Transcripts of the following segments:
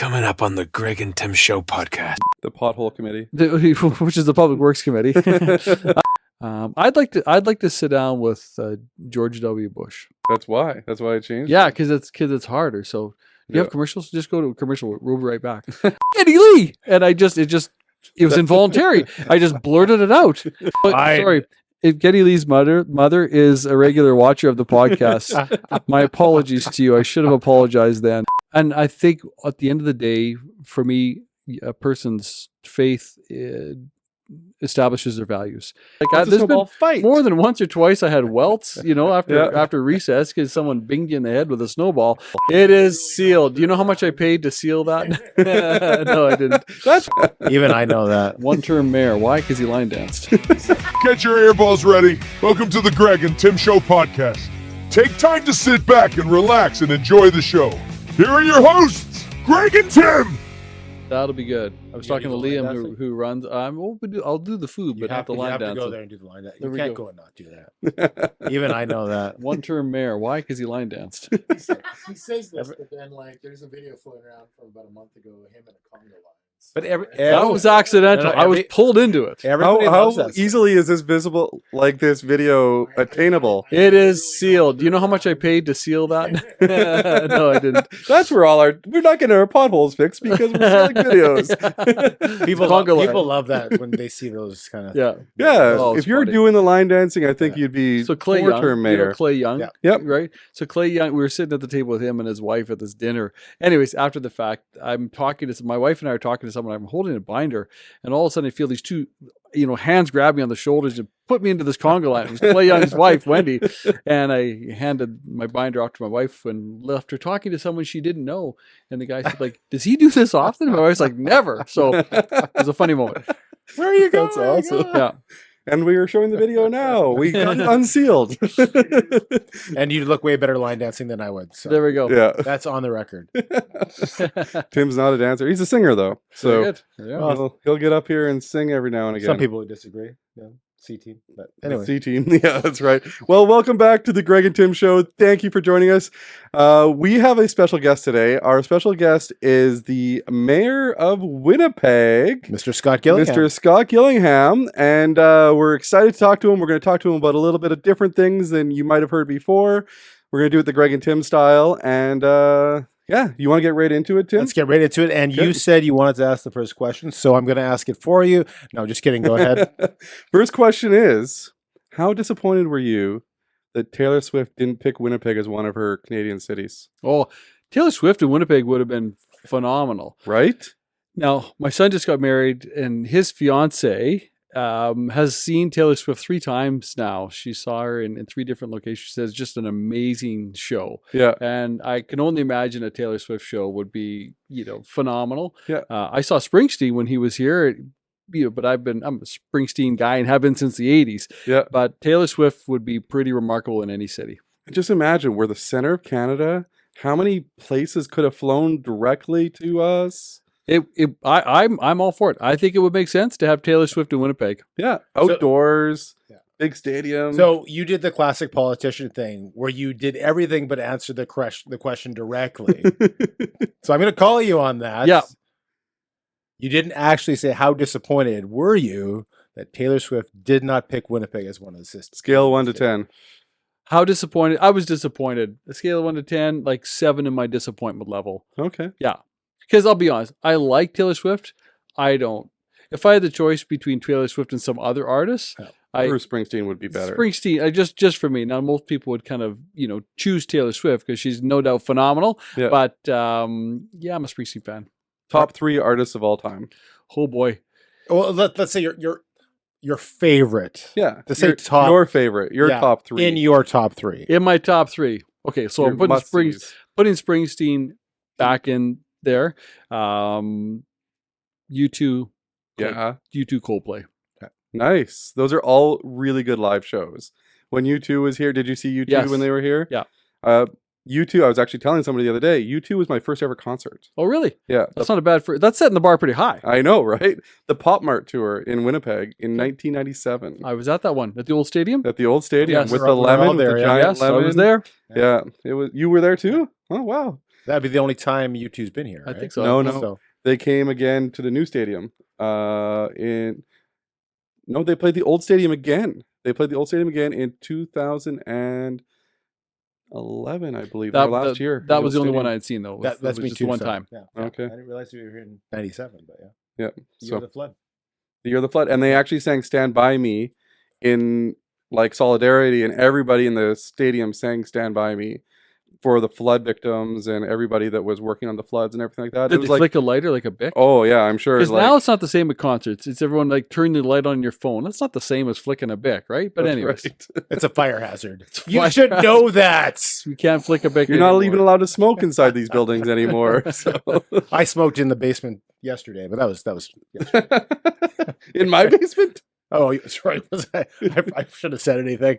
Coming up on the Greg and Tim Show podcast. The Pothole Committee. Which is the Public Works Committee. I'd like to sit down with George W. Bush. That's why I changed. Yeah, because it's harder. So you have commercials? Just go to a commercial. We'll be right back. Eddie Lee, and it was involuntary. I just blurted it out. But, sorry. If Geddy Lee's mother is a regular watcher of the podcast, my apologies to you. I should have apologized then. And I think at the end of the day, for me, a person's faith establishes their values. Like there's been fight. More than once or twice I had welts, after recess because someone binged you in the head with a snowball. It is sealed. Do you know how much I paid to seal that? No, I didn't. Even I know that. One-term mayor. Why? Because he line danced. Get your earballs ready. Welcome to the Greg and Tim Show podcast. Take time to sit back and relax and enjoy the show. Here are your hosts, Greg and Tim. That'll be good. I was talking to Liam, who runs. I'll do the food, but not the line dancing. You have to go there and do the line dance. You can't go and not do that. Even I know that. One-term mayor. Why? Because he line danced. He says this, but then there's a video floating around from about a month ago of him in a Congo line. But that was accidental. I was pulled into it. How easily is this visible? Like this video attainable? It is sealed. Do you know how much I paid to seal that? No, I didn't. That's where we're not getting our potholes fixed because we're selling videos. People love that when they see those kind of yeah. Oh, if you're doing the line dancing, I think you'd be four-term mayor. Clay Young, right? So Clay Young, we were sitting at the table with him and his wife at this dinner. Anyways, after the fact, I'm talking to my wife and I are talking to someone. I'm holding a binder, and all of a sudden I feel these two, hands grab me on the shoulders and put me into this conga line. It was Clay Young's wife, Wendy, and I handed my binder off to my wife and left her talking to someone she didn't know. And the guy said, like, "Does he do this often?" And my wife's like, "Never." So it was a funny moment. Where are you going? That's awesome. Yeah. And we are showing the video now. We got unsealed. And you look way better line dancing than I would. So there we go. Yeah. That's on the record. Tim's not a dancer. He's a singer, though. So yeah. He'll get up here and sing every now and again. Some people would disagree. Yeah. C-team. But anyway. C-team. Yeah, that's right. Well, welcome back to the Greg and Tim Show. Thank you for joining us. We have a special guest today. Our special guest is the Mayor of Winnipeg, Mr. Scott Gillingham. Mr. Scott Gillingham. And we're excited to talk to him. We're going to talk to him about a little bit of different things than you might have heard before. We're going to do it the Greg and Tim style. And you want to get right into it, Tim? Let's get right into it. And you said you wanted to ask the first question, so I'm going to ask it for you. No, just kidding. Go ahead. First question is, how disappointed were you that Taylor Swift didn't pick Winnipeg as one of her Canadian cities? Oh, Taylor Swift in Winnipeg would have been phenomenal. Right? Now, my son just got married, and his fiance has seen Taylor Swift 3 times now. She saw her in 3 different locations. She says just an amazing show. Yeah. And I can only imagine a Taylor Swift show would be, phenomenal. Yeah. I saw Springsteen when he was here, but I'm a Springsteen guy and have been since the 80s. Yeah. But Taylor Swift would be pretty remarkable in any city. Just imagine, we're the center of Canada. How many places could have flown directly to us? I'm all for it. I think it would make sense to have Taylor Swift in Winnipeg. Yeah, outdoors, big stadium. So you did the classic politician thing where you did everything but answer the question directly. So I'm going to call you on that. Yeah. You didn't actually say how disappointed were you that Taylor Swift did not pick Winnipeg as one of the systems. Scale 1 to 10. How disappointed? I was disappointed. A scale of 1 to 10, like 7 in my disappointment level. Okay. Yeah. Because I'll be honest, I like Taylor Swift. I don't. If I had the choice between Taylor Swift and some other artists, Bruce Springsteen would be better. Springsteen, just for me. Now, most people would kind of, choose Taylor Swift because she's no doubt phenomenal. Yeah. But I'm a Springsteen fan. Top 3 artists of all time. Oh boy. Well, let's say your favorite. Yeah. To say your favorite. Your top 3. In your top 3. In my top 3. Okay, so I'm putting Springsteen back in there. U2. Yeah. U2 Coldplay. Nice. Those are all really good live shows. When U2 was here, did you see U2 when they were here? Yeah. U2, I was actually telling somebody the other day, U2 was my first ever concert. Oh, really? Yeah. That's not a bad that's setting the bar pretty high. I know, right? The Pop Mart tour in Winnipeg in 1997. I was at that one at the old stadium. At the old stadium with the lemon, there, the giant lemon. I was there. Yeah. It was. You were there too? Oh, wow. That'd be the only time U2's been here. I right? think so. No, I no. think so. They came again to the new stadium. They played the old stadium again. They played the old stadium again in 2011, I believe, or last year. That was the only one I had seen, though. That's me just too. one so, time. Yeah. Okay. I didn't realize we were here in '97, but yeah. Yeah. The year So of the flood. the year of the flood, and they actually sang "Stand By Me" in like solidarity, and everybody in the stadium sang "Stand By Me" for the flood victims and everybody that was working on the floods and everything like that. Did It was they like, flick a lighter like a Bic? oh yeah, I'm sure. Because Like, now it's not the same at concerts. It's everyone like turn the light on your phone. That's not the same as flicking a Bic, right? But that's anyways, right. It's a fire hazard. It's You fire should hazard. know that. You can't flick a Bic. You're not anymore. even allowed to smoke inside these buildings anymore. So. I smoked in the basement yesterday, but that was yesterday. In my basement. Oh, sorry. I should have said anything.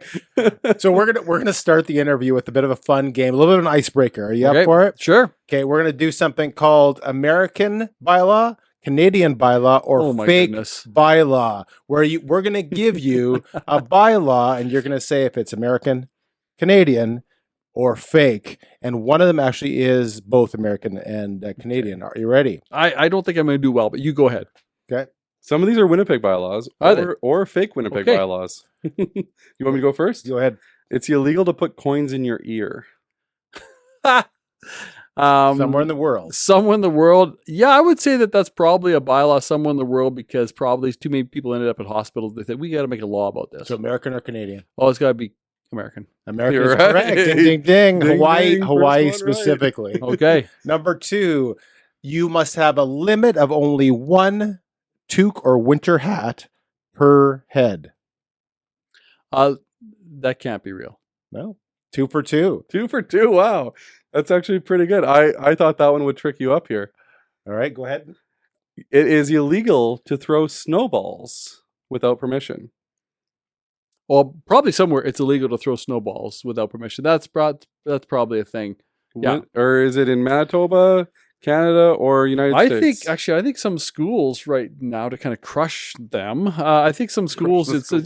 So we're gonna start the interview with a bit of a fun game, a little bit of an icebreaker. Are you up for it? Sure. Okay, we're gonna do something called American bylaw, Canadian bylaw, or Oh my fake goodness. bylaw. Where we're gonna give you a bylaw, and you're gonna say if it's American, Canadian, or fake. And one of them actually is both American and Canadian. Are you ready? I don't think I'm going to do well, but you go ahead. Okay. Some of these are Winnipeg bylaws Are they? or fake Winnipeg Okay. bylaws. You want me to go first? Go ahead. It's illegal to put coins in your ear. Somewhere in the world. Somewhere in the world. Yeah, I would say that that's probably a bylaw somewhere in the world because probably too many people ended up in hospitals. They said, we got to make a law about this. So American or Canadian? Oh, it's got to be American. American You're is right. correct. Ding, ding, ding. Ding, Hawaii, ding. First Hawaii one right. specifically. Okay. Number 2, you must have a limit of only one toque or winter hat per head. That can't be real. No, 2 for 2. 2 for 2. Wow. That's actually pretty good. I thought that one would trick you up here. All right, go ahead. It is illegal to throw snowballs without permission. Well, probably somewhere it's illegal to throw snowballs without permission. That's probably a thing. Yeah. Or is it in Manitoba, Canada, or United States? I think some schools right now to kind of crush them. I think some schools, it's kind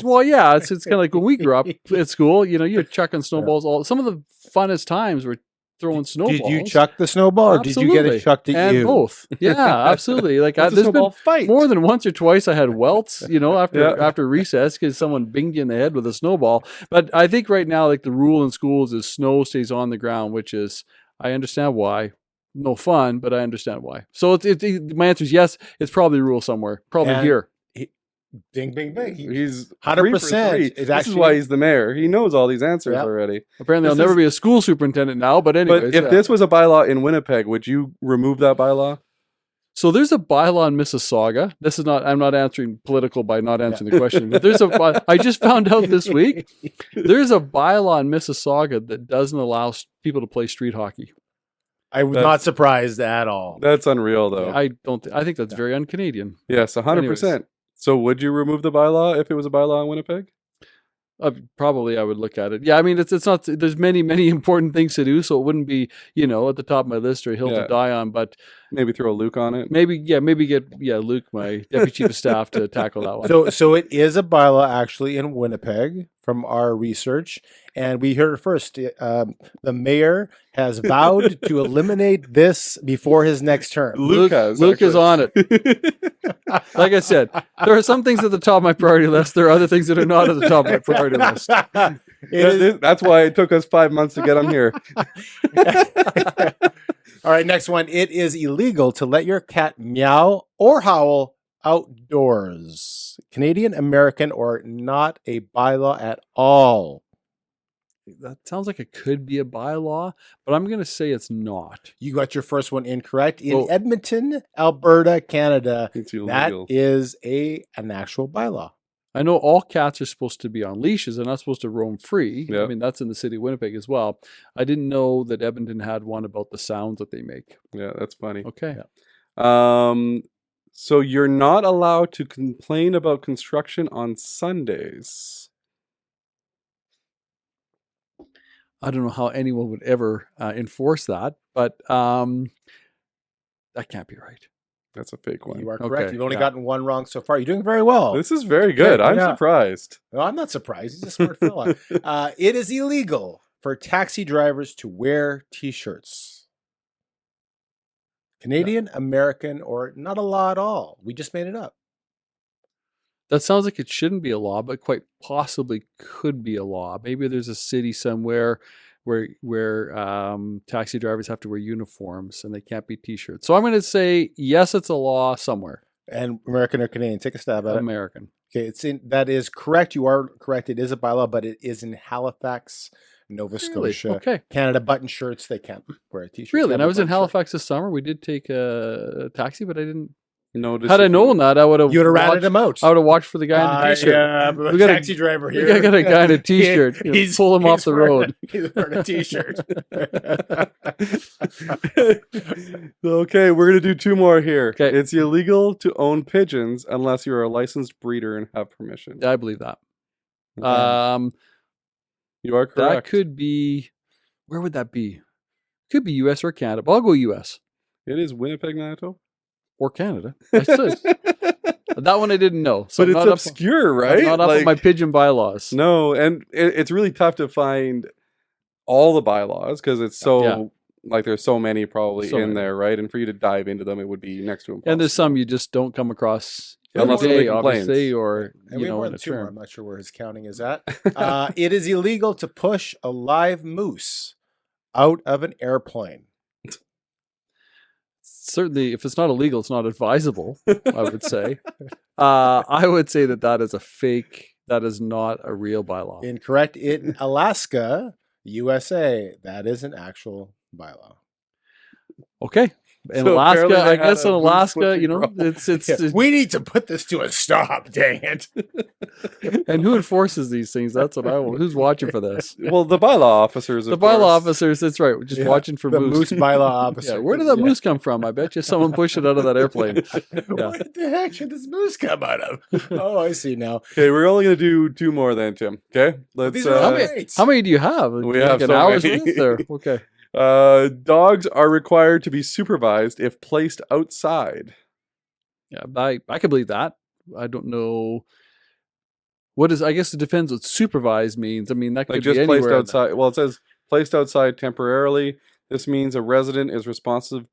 of like when we grew up at school, you're chucking snowballs. Some of the funnest times were throwing snowballs. Did you chuck the snowball or did you get it chucked at and you? both. Yeah, absolutely. Like It's a there's snowball been fight. more than once or twice I had welts, Yeah. after recess because someone binged you in the head with a snowball. But I think right now, like the rule in schools is snow stays on the ground, which is, I understand why. No fun, but I understand why. So my answer is yes. It's probably a rule somewhere, probably And here. Ding, bing, bing. He's 100% This is why he's the mayor. He knows all these answers Yep. already. Apparently, I'll this never is- be a school superintendent now. But anyways, But if this was a bylaw in Winnipeg, would you remove that bylaw? so there's a bylaw in Mississauga. This is not. I'm not answering political by not answering the question. But there's I just found out this week. There's a bylaw in Mississauga that doesn't allow people to play street hockey. I was not surprised at all. That's unreal, though. I don't. I think that's very un-Canadian. Yes, 100%. So would you remove the bylaw if it was a bylaw in Winnipeg? Probably I would look at it. Yeah, I mean it's not. There's many important things to do, so it wouldn't be at the top of my list or a hill Yeah. to die on. But Maybe throw a Luke on it. maybe get Luke, my deputy chief of staff, to tackle that one. So it is a bylaw actually in Winnipeg from our research, and we heard it first. The mayor has vowed to eliminate this before his next term. Luke has. Luke is actually. on it. Like I said, there are some things at the top of my priority list. There are other things that are not at the top of my priority list. That's why it took us 5 months to get him here. All right, next one. It is illegal to let your cat meow or howl outdoors. Canadian, American, or not a bylaw at all. That sounds like it could be a bylaw, but I'm going to say it's not. You got your first one incorrect. In Oh. Edmonton, Alberta, Canada, It's that illegal. is an actual bylaw. I know all cats are supposed to be on leashes. They're not supposed to roam free. Yeah. I mean, that's in the city of Winnipeg as well. I didn't know that Edmonton had one about the sounds that they make. Yeah, that's funny. Okay. So you're not allowed to complain about construction on Sundays. I don't know how anyone would ever enforce that, but that can't be right. That's a fake one. You are correct. Okay, You've only yeah. gotten one wrong so far. You're doing very well. This is very good. Yeah, I'm yeah. surprised. No, I'm not surprised. He's a smart fella. It is illegal for taxi drivers to wear T-shirts. Canadian, American, or not a law at all. We just made it up. That sounds like it shouldn't be a law, but quite possibly could be a law. Maybe there's a city somewhere where taxi drivers have to wear uniforms and they can't be T-shirts. So I'm going to say yes, it's a law somewhere. And American or Canadian, take a stab at it. American. Okay, that is correct. You are correct. It is a bylaw, but it is in Halifax, Nova Really? Scotia. Okay. Canada button shirts, they can't wear a T-shirt. Really? And I was in Button shirt. Halifax this summer. We did take a taxi, but I didn't. Notice Had I known that, I would have. You would have ratted him out. I would have watched for the guy in the T-shirt. Yeah, We got a- taxi driver We here. got a guy in a T-shirt. Pull him off the road. He's wearing a T-shirt. Okay, we're gonna do 2 more here. 'Kay. It's illegal to own pigeons unless you're a licensed breeder and have permission. I believe that. Okay. You are correct. That could be. Where would that be? Could be U.S. or Canada. But I'll go U.S. It is Winnipeg, Manitoba. or Canada. I said that one I didn't know. So But I'm it's not obscure, up, right? I'm not up on my pigeon bylaws. No, and it's really tough to find all the bylaws because it's so like there's so many probably So in many. there, right? And for you to dive into them, it would be next to impossible. And there's some you just don't come across every Unless somebody day, complains. obviously, or And you we know, have in one a two more. term. I'm not sure where his counting is at. It is illegal to push a live moose out of an airplane. Certainly, if it's not illegal, it's not advisable. I would say. I would say that is a fake. That is not a real bylaw. Incorrect. In Alaska, USA, that is an actual bylaw. Okay. In So Alaska, apparently they I had guess a in moose Alaska, flipping you know, problem. it's We need to put this to a stop. Dang it! and who enforces these things? That's what I want. Who's watching for this? Well, the bylaw officers. The of bylaw course. officers. That's right. We're just Yeah, watching for the moose. moose bylaw officer. Yeah, where did that moose come from? I bet you someone pushed it out of that airplane. Where the heck should this moose come out of? Oh, I see now. Okay, we're only gonna do 2 more then, Tim. Okay, let's. These are how all many- great. How many do you have? We have an so hour's many. worth there. Okay. Dogs are required to be supervised if placed outside. Yeah, I can believe that. I don't know. What is? I guess it depends what supervised means. I mean, that could Like just be placed anywhere. outside. Well, it says placed outside temporarily. This means a resident is responsive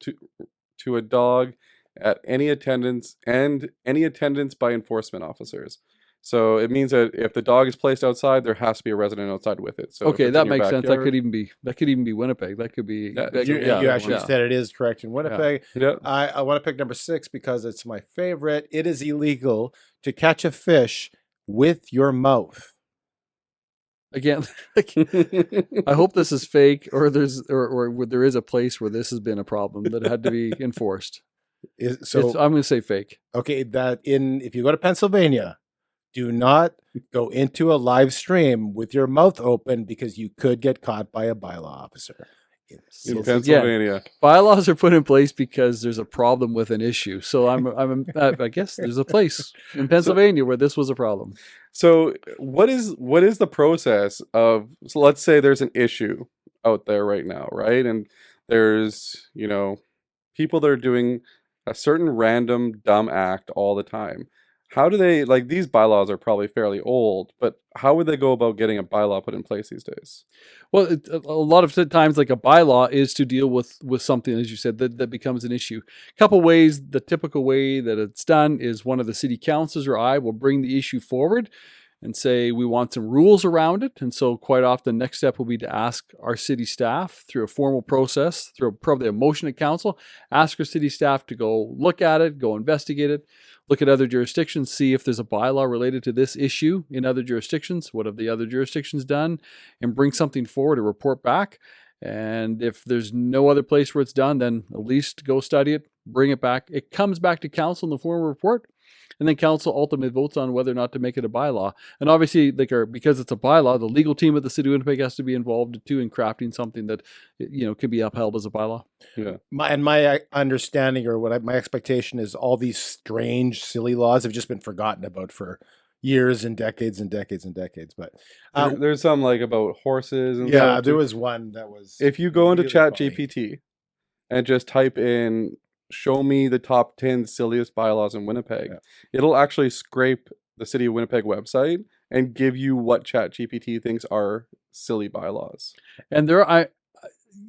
to a dog at any attendance by enforcement officers. So it means that if the dog is placed outside, there has to be a resident outside with it. So if Okay, it's that in your makes sense. That backyard- could even be Winnipeg. That could be. Yeah, that You, could- you actually yeah. said it is correct in Winnipeg. Yeah. I want to pick number 6 because it's my favorite. It is illegal to catch a fish with your mouth. Again, I hope this is fake, or there is a place where this has been a problem that had to be enforced. I'm going to say fake. Okay, if you go to Pennsylvania, do not go into a live stream with your mouth open because you could get caught by a bylaw officer. in Again, Pennsylvania. bylaws are put in place because there's a problem with an issue. So I guess there's a place in Pennsylvania where this was a problem. So what is the process of? So let's say there's an issue out there right now, right? And there's people that are doing a certain random dumb act all the time. How do they, like, these bylaws are probably fairly old, but how would they go about getting a bylaw put in place these days? Well, a lot of times, like a bylaw is to deal with something, as you said, that becomes an issue. A couple ways. The typical way that it's done is one of the city councilors or I will bring the issue forward and say we want some rules around it. And so quite often, the next step will be to ask our city staff through a formal process, through probably a motion at council, ask our city staff to go look at it, go investigate it, look at other jurisdictions, see if there's a bylaw related to this issue in other jurisdictions. What have the other jurisdictions done? And bring something forward, a report back. And if there's no other place where it's done, then at least go study it, bring it back. It comes back to council in the form of a report. And then council ultimately votes on whether or not to make it a bylaw. And obviously, because it's a bylaw, the legal team at the City of Winnipeg has to be involved too in crafting something that can be upheld as a bylaw. Yeah. My understanding or my expectation is all these strange, silly laws have just been forgotten about for years and decades and decades and decades. But There's some like about horses and yeah, stuff. there was one that was. If you go into really Chat funny. GPT and just type in "show me the top 10 silliest bylaws in Winnipeg," it'll actually scrape the City of Winnipeg website and give you what Chat GPT thinks are silly bylaws. And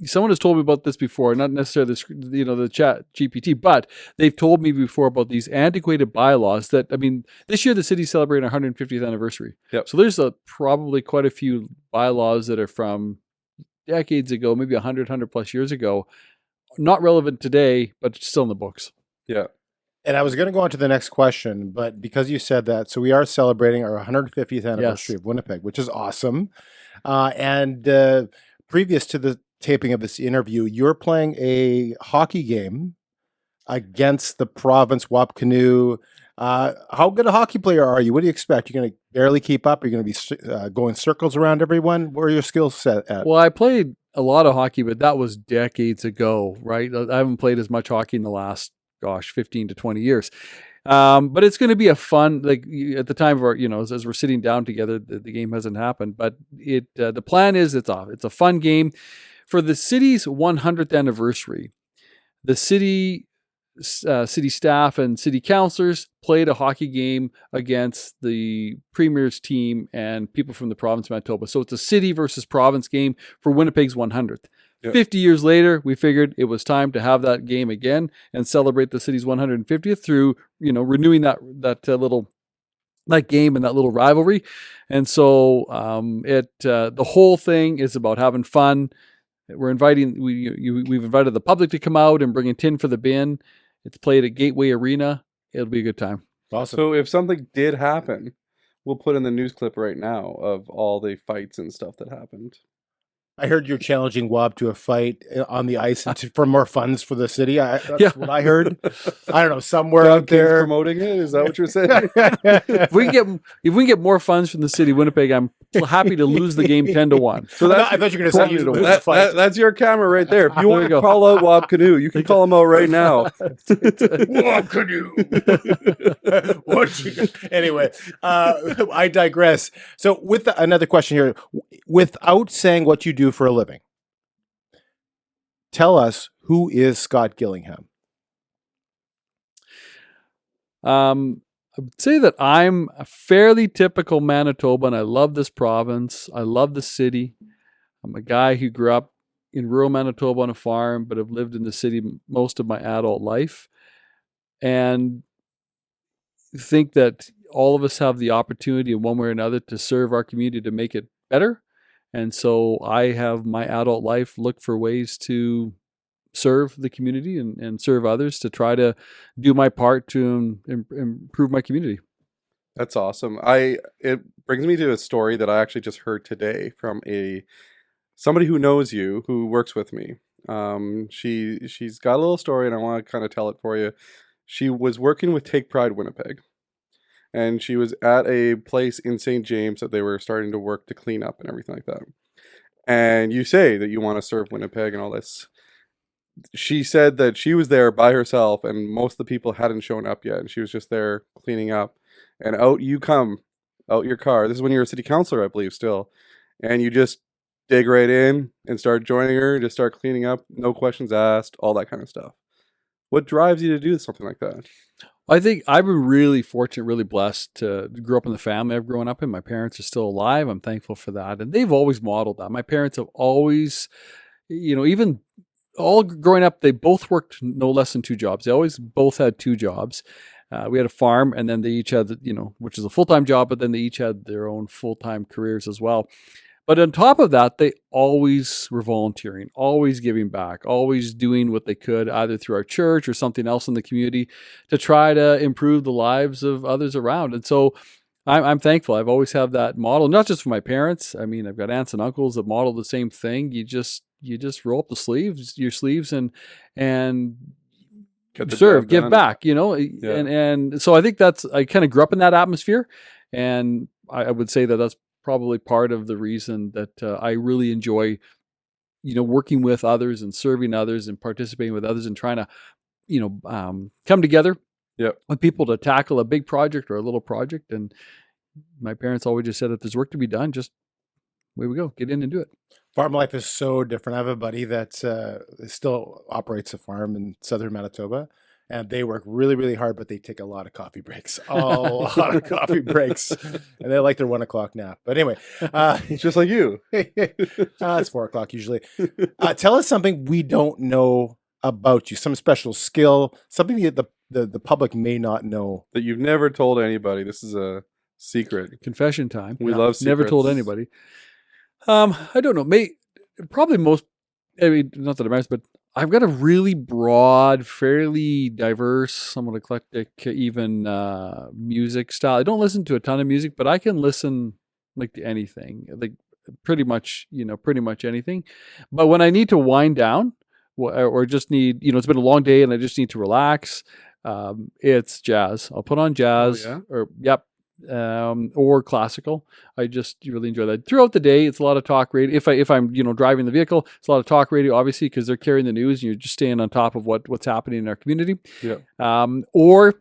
someone has told me about this before, not necessarily the chat GPT, but they've told me before about these antiquated bylaws that, I mean, this year the city's celebrating our 150th anniversary. Yep. So there's probably quite a few bylaws that are from decades ago, maybe 100 plus years ago, not relevant today, but still in the books. Yeah. And I was going to go on to the next question, but because you said that, so we are celebrating our 150th anniversary of Winnipeg, which is awesome. And previous to the taping of this interview, you're playing a hockey game against the province Wapcanoe. How good a hockey player are you? What do you expect? You're going to barely keep up? Are you going to be going circles around everyone? Where are your skills set at? Well, I played a lot of hockey, but that was decades ago, right? I haven't played as much hockey in the last 15 to 20 years. But it's going to be a fun, like at the time of our, as we're sitting down together, the game hasn't happened, but the plan is it's a fun game for the city's 100th anniversary. The city staff and city councilors played a hockey game against the premier's team and people from the province of Manitoba. So it's a city versus province game for Winnipeg's 100th. Yep. 50 years later, we figured it was time to have that game again and celebrate the city's 150th through, renewing that game and that little rivalry. And so the whole thing is about having fun. We've invited the public to come out and bring a tin for the bin. It's played at Gateway Arena. It'll be a good time. Awesome. So if something did happen, we'll put in the news clip right now of all the fights and stuff that happened. I heard you're challenging Wob to a fight on the ice for more funds for the city. That's what I heard. I don't know, somewhere out there promoting it. Is that what you're saying? If we can get more funds from the city of Winnipeg, I'm happy to lose the game 10-1. So I thought you were going to say you lose the fight. That's your camera right there. If you want to call out Wapcanoe, you can call him out right now. Wapcanoe. Anyway, I digress. So with another question here, without saying what you do for a living, tell us, who is Scott Gillingham? I would say that I'm a fairly typical Manitoban. I love this province. I love the city. I'm a guy who grew up in rural Manitoba on a farm, but have lived in the city most of my adult life. And think that all of us have the opportunity in one way or another to serve our community to make it better. And so I have my adult life look for ways to serve the community and serve others, to try to do my part to improve my community. That's awesome. It brings me to a story that I actually just heard today from somebody who knows you, who works with me. She's got a little story, and I want to kind of tell it for you. She was working with Take Pride Winnipeg, and she was at a place in St. James that they were starting to work to clean up and everything like that. And you say that you want to serve Winnipeg and all this. She said that she was there by herself, and most of the people hadn't shown up yet, and she was just there cleaning up. And out you come, out your car. This is when you were a city councilor, I believe, still. And you just dig right in and start joining her, just start cleaning up, no questions asked, all that kind of stuff. What drives you to do something like that? I think I've been really fortunate, really blessed to grow up in the family I've grown up in. My parents are still alive. I'm thankful for that. And they've always modeled that. My parents have always, even all growing up, they both worked no less than 2 jobs. They always both had 2 jobs. We had a farm, and then they each had, which is a full-time job, but then they each had their own full-time careers as well. But on top of that, they always were volunteering, always giving back, always doing what they could, either through our church or something else in the community, to try to improve the lives of others around. And so I'm thankful. I've always had that model, not just for my parents. I mean, I've got aunts and uncles that model the same thing. You just roll up your sleeves and serve, give back, Yeah. And so I think I kind of grew up in that atmosphere, and I would say that that's probably part of the reason that I really enjoy, working with others and serving others and participating with others and trying to, come together with people to tackle a big project or a little project. And my parents always just said, if there's work to be done, just away we go, get in and do it. Farm life is so different. I have a buddy that still operates a farm in southern Manitoba, and they work really, really hard, but they take a lot of coffee breaks, a lot of coffee breaks, and they like their 1 o'clock nap. But anyway, Just like you. it's 4 o'clock usually. Tell us something we don't know about you, some special skill, something that the public may not know. That you've never told anybody. This is a secret. Confession time. We love secrets. Never told anybody. I don't know. Probably most. I mean, not that it matters, but I've got a really broad, fairly diverse, somewhat eclectic, even music style. I don't listen to a ton of music, but I can listen like to anything, like pretty much anything. But when I need to wind down, or just need, it's been a long day and I just need to relax, it's jazz. I'll put on jazz, or classical. I just really enjoy that. Throughout the day, it's a lot of talk radio. If I'm driving the vehicle, it's a lot of talk radio, obviously, because they're carrying the news and you're just staying on top of what's happening in our community. Yeah. Or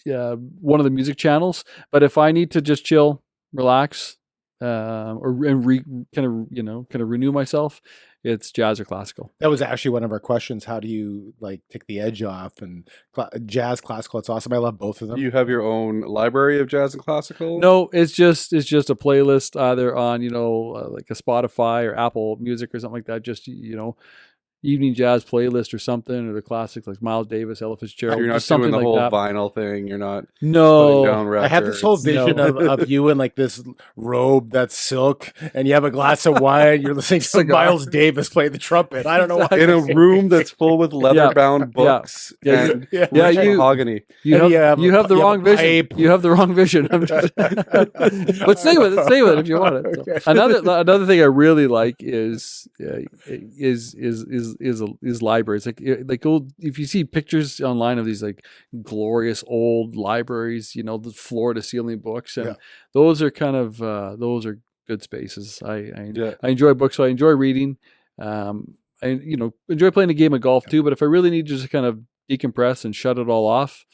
one of the music channels. But if I need to just chill, relax, kind of renew myself, it's jazz or classical. That was actually one of our questions. How do you take the edge off? And jazz, classical, it's awesome. I love both of them. You have your own library of jazz and classical? No, it's just a playlist either on like a Spotify or Apple Music or something like that. Just evening jazz playlist or something, or the classics like Miles Davis, Ella Fitzgerald. You're not something doing the like whole that. vinyl thing. You're not putting No, down records. I have this whole vision of you in this robe that's silk, and you have a glass of wine. You're listening to Miles Davis play the trumpet. I don't know why. in a room that's full with leather-bound books and rich mahogany. You have the wrong vision. You have the wrong vision. I'm just, but stay with it if you want it. So, another thing I really like is libraries. Like old, if you see pictures online of these glorious old libraries, the floor to ceiling books, and those are kind of those are good spaces. I enjoy books, so I enjoy reading. I enjoy playing a game of golf too. But if I really need to just kind of decompress and shut it all off,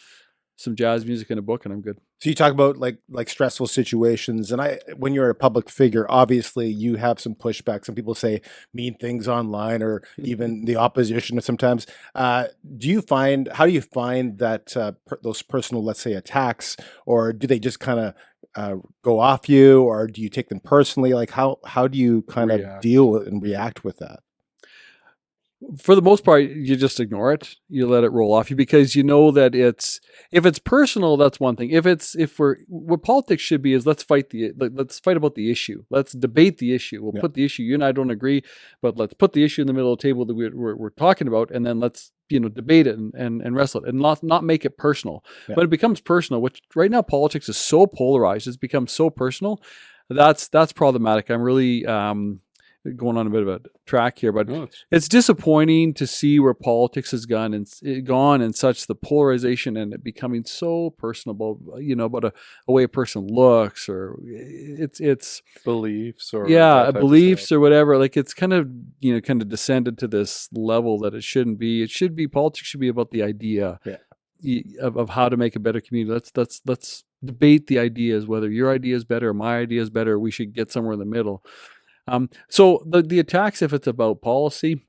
some jazz music and a book, and I'm good. So you talk about like stressful situations, and when you're a public figure, obviously you have some pushback. Some people say mean things online, or even the opposition sometimes. How do you find that those personal, let's say, attacks, or do they just kind of go off you, or do you take them personally? How do you kind of deal with and react with that? For the most part, you just ignore it. You let it roll off you, because you know that if it's personal, that's one thing. What politics should be is let's fight about the issue. Let's debate the issue. We'll put the issue. You and I don't agree, but let's put the issue in the middle of the table that we're talking about, and then let's debate it and wrestle it, and not make it personal. When it becomes personal, which right now politics is so polarized, it's become so personal. That's problematic. I'm really going on a bit of a track here, but it's disappointing to see where politics has gone and such the polarization, and it becoming so personable, about a way a person looks, or it's beliefs, or beliefs or whatever. It's kind of descended to this level that it shouldn't be. Politics should be about the idea of how to make a better community. Let's debate the ideas, whether your idea is better or my idea is better. We should get somewhere in the middle. So the attacks, if it's about policy,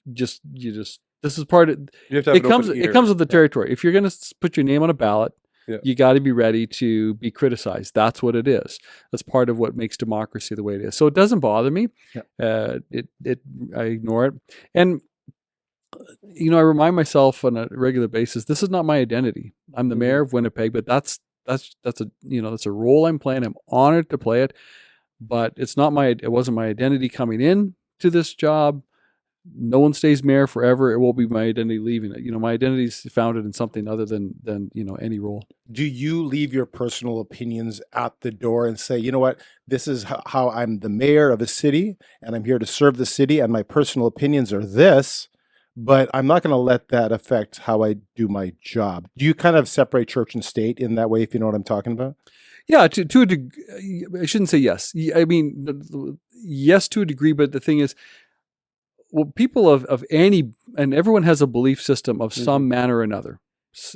this is part of it. Comes with the territory. If you're going to put your name on a ballot, you got to be ready to be criticized. That's what it is. That's part of what makes democracy the way it is. So it doesn't bother me. I ignore it, and I remind myself on a regular basis, this is not my identity. I'm the mayor of Winnipeg, but that's a role I'm playing. I'm honored to play it. But it wasn't my identity coming in to this job. No one stays mayor forever. It will be my identity leaving it. My identity is founded in something other than any role. Do you leave your personal opinions at the door and say, you know what, this is how I'm the mayor of a city, and I'm here to serve the city, and my personal opinions are this, but I'm not going to let that affect how I do my job? Do you kind of separate church and state in that way, if you know what I'm talking about? Yeah, to a degree. I shouldn't say yes. I mean, yes to a degree, but the thing is, people of any, and everyone has a belief system of some manner or another.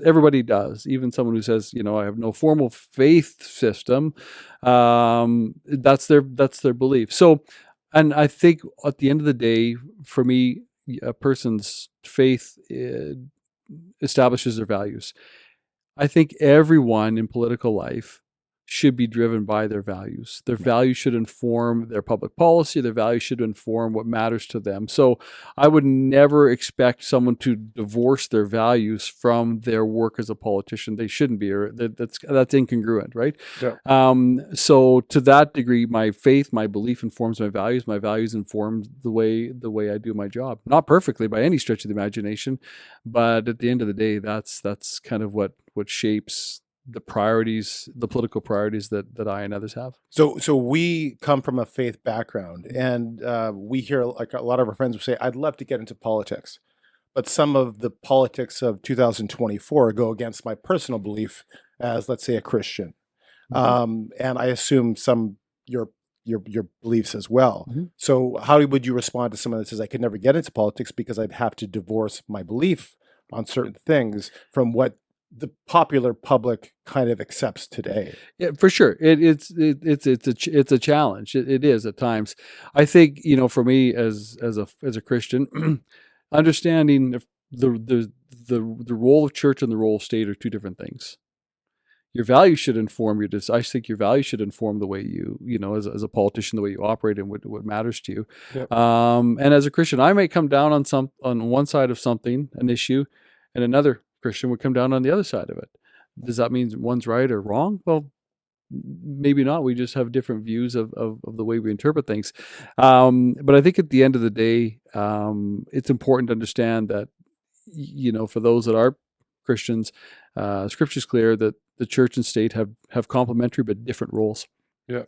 Everybody does. Even someone who says, I have no formal faith system, that's their belief. So, and I think at the end of the day, for me, a person's faith establishes their values. I think everyone in political life should be driven by their values. Their values should inform their public policy. Their values should inform what matters to them. So I would never expect someone to divorce their values from their work as a politician. They shouldn't be, or that's incongruent, right? Yeah. So to that degree, my faith, my belief informs my values. My values inform the way I do my job. Not perfectly by any stretch of the imagination, but at the end of the day, that's kind of what shapes the priorities, the political priorities that I and others have. So we come from a faith background, and we hear, like, a lot of our friends will say, "I'd love to get into politics," but some of the politics of 2024 go against my personal belief as, let's say, a Christian, and I assume some your beliefs as well. So how would you respond to someone that says, "I could never get into politics because I'd have to divorce my belief on certain things from what the popular public kind of accepts today"? Yeah, for sure. It's a challenge. It is at times. I think, for me as a Christian, understanding the role of church and the role of state are two different things. Your values should inform I think your values should inform the way you as a politician, the way you operate and what matters to you. Yep. And as a Christian, I may come down on one side of something, an issue, and another Christian would come down on the other side of it. Does that mean one's right or wrong? Well, maybe not. We just have different views of the way we interpret things. But I think at the end of the day, it's important to understand that, for those that are Christians, Scripture's clear that the church and state have complementary but different roles. Yeah.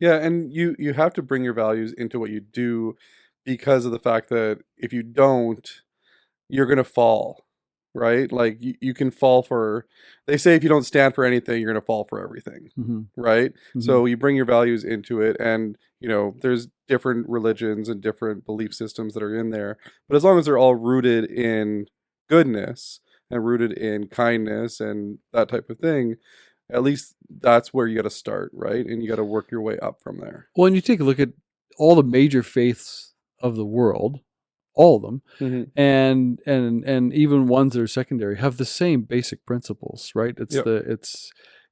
Yeah, and you have to bring your values into what you do, because of the fact that if you don't, you're going to fall. Right? Like you can fall for, they say if you don't stand for anything, you're going to fall for everything. Right? So you bring your values into it, and, there's different religions and different belief systems that are in there. But as long as they're all rooted in goodness and rooted in kindness and that type of thing, at least that's where you got to start, right? And you got to work your way up from there. Well, and you take a look at all the major faiths of the world, all of them, and even ones that are secondary have the same basic principles, right?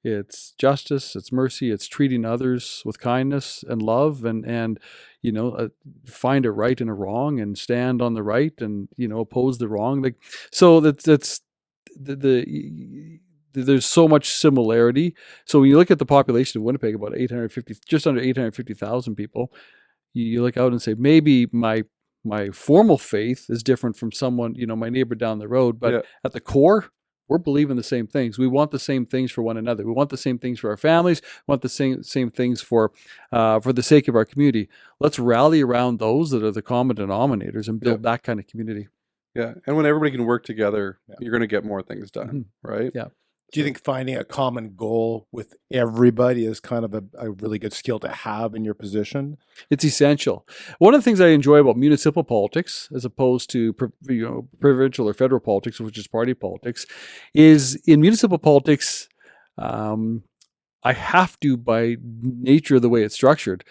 It's justice, it's mercy, it's treating others with kindness and love, and find a right and a wrong, and stand on the right, and oppose the wrong. Like, so that's there's so much similarity. So when you look at the population of Winnipeg, about just under 850,000 people, you look out and say, maybe my formal faith is different from someone, my neighbor down the road, but at the core, we're believing the same things. We want the same things for one another. We want the same things for our families. We want the same things for the sake of our community. Let's rally around those that are the common denominators and build that kind of community. Yeah, and when everybody can work together, you're going to get more things done, right? Yeah. Do you think finding a common goal with everybody is kind of a really good skill to have in your position? It's essential. One of the things I enjoy about municipal politics, as opposed to provincial or federal politics, which is party politics, is in municipal politics, I have to, by nature of the way it's structured,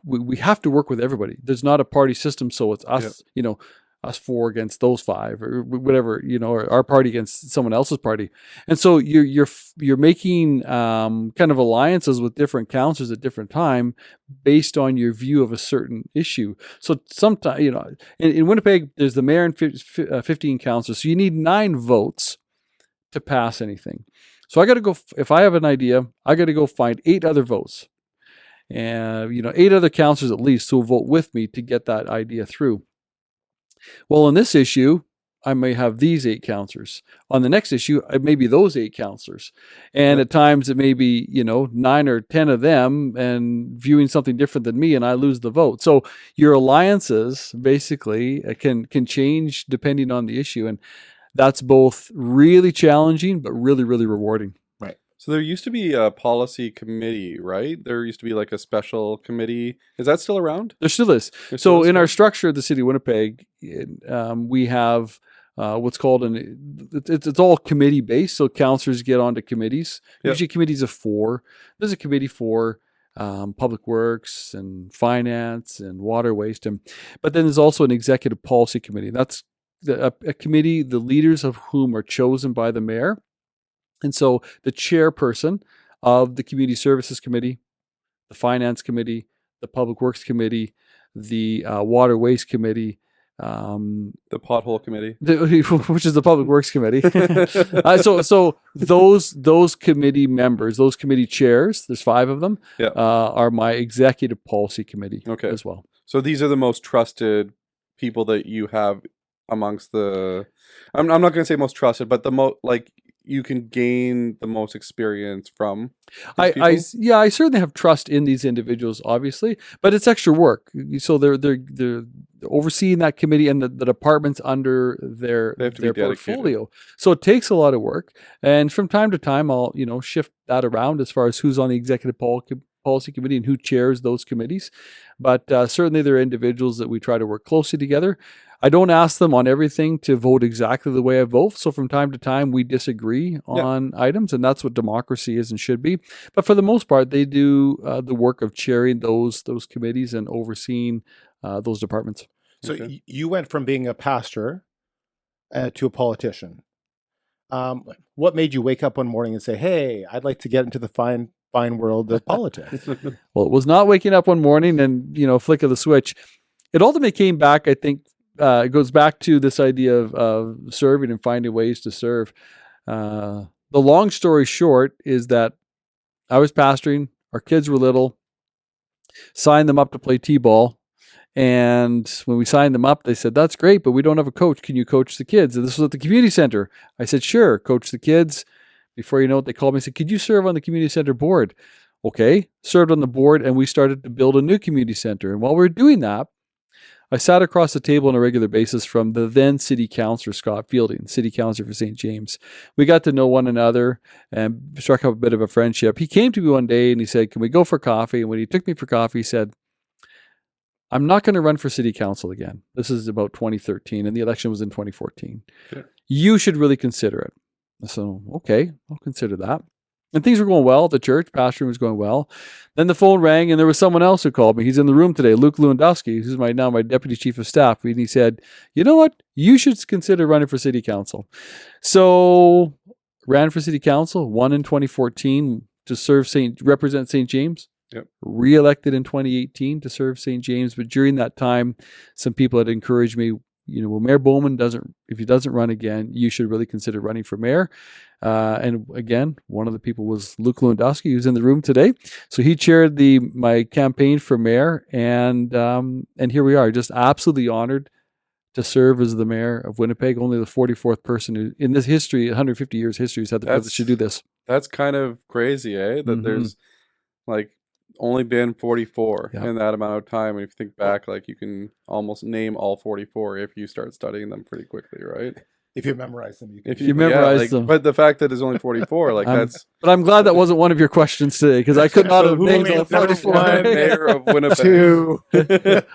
we have to work with everybody. There's not a party system, so it's us, us four against those five, or whatever, or our party against someone else's party. And so you're making kind of alliances with different councillors at different time based on your view of a certain issue. So sometimes, in Winnipeg, there's the mayor and 15 councillors. So you need 9 votes to pass anything. So I got to go, if I have an idea, I got to go find 8 other votes. And, 8 other councillors at least who will vote with me to get that idea through. Well, in this issue, I may have these 8 councillors. On the next issue, it may be those 8 councillors. And at times it may be, 9 or 10 of them and viewing something different than me, and I lose the vote. So your alliances basically can change depending on the issue. And that's both really challenging, but really, really rewarding. So there used to be a policy committee, right? There used to be like a special committee. Is that still around? There still is. So in our structure at the City of Winnipeg, we have what's called it's all committee based. So councillors get onto committees. Usually committees of 4. There's a committee for public works and finance and water waste. But then there's also an executive policy committee. That's a committee, the leaders of whom are chosen by the mayor. And so the chairperson of the community services committee, the finance committee, the public works committee, the water waste committee, The pothole committee. which is the public works committee. So those committee members, those committee chairs, there's 5 of them, Yeah. are my executive policy committee Okay. as well. So these are the most trusted people that you have amongst the. I'm not going to say most trusted, but the most like you can gain the most experience from. these people? I certainly have trust in these individuals, obviously, but it's extra work. So they're overseeing that committee and the departments under their They have to be dedicated. portfolio. So it takes a lot of work, and from time to time, I'll shift that around as far as who's on the executive policy committee and who chairs those committees. But certainly there are individuals that we try to work closely together. I don't ask them on everything to vote exactly the way I vote. So from time to time, we disagree on items, and that's what democracy is and should be. But for the most part, they do the work of chairing those committees and overseeing those departments. So Okay. you went from being a pastor to a politician. What made you wake up one morning and say, "Hey, I'd like to get into the fine world of politics"? Well, it was not waking up one morning and flick of the switch. It ultimately came back, I think. It goes back to this idea of serving and finding ways to serve. The long story short is that I was pastoring. Our kids were little. Signed them up to play t-ball. And when we signed them up, they said, "That's great, but we don't have a coach. Can you coach the kids?" And this was at the community center. I said, "Sure, coach the kids." Before you know it, they called me and said, "Could you serve on the community center board?" Okay, served on the board, and we started to build a new community center. And while we were doing that, I sat across the table on a regular basis from the then city councilor, Scott Fielding, city councilor for St. James. We got to know one another and struck up a bit of a friendship. He came to me one day and he said, "Can we go for coffee?" And when he took me for coffee, he said, "I'm not going to run for city council again." This is about 2013, and the election was in 2014. Okay. "You should really consider it." So, okay, I'll consider that. And things were going well at the church. Pastoring was going well. Then the phone rang, and there was someone else who called me. He's in the room today, Luke Lewandowski, who's now my deputy chief of staff. And he said, "You know what? You should consider running for city council." So ran for city council, won in 2014 to represent St. James. Yep. Re-elected in 2018 to serve St. James. But during that time, some people had encouraged me, well, Mayor Bowman if he doesn't run again, you should really consider running for mayor. And again, one of the people was Luke Lewandowski, who's in the room today. So he chaired my campaign for mayor, and here we are, just absolutely honored to serve as the mayor of Winnipeg. Only the 44th person who, in this history, 150 years history, has had the privilege to do this. That's kind of crazy, eh? That Mhm. there's like only been 44 Yeah. in that amount of time. And if you think back, like you can almost name all 44 if you start studying them pretty quickly, right? If you memorize them, you can. If you memorize them. But the fact that it's only 44, like But I'm glad that wasn't one of your questions today, because I could not have named all 44. mayor of Winnipeg. Two. But-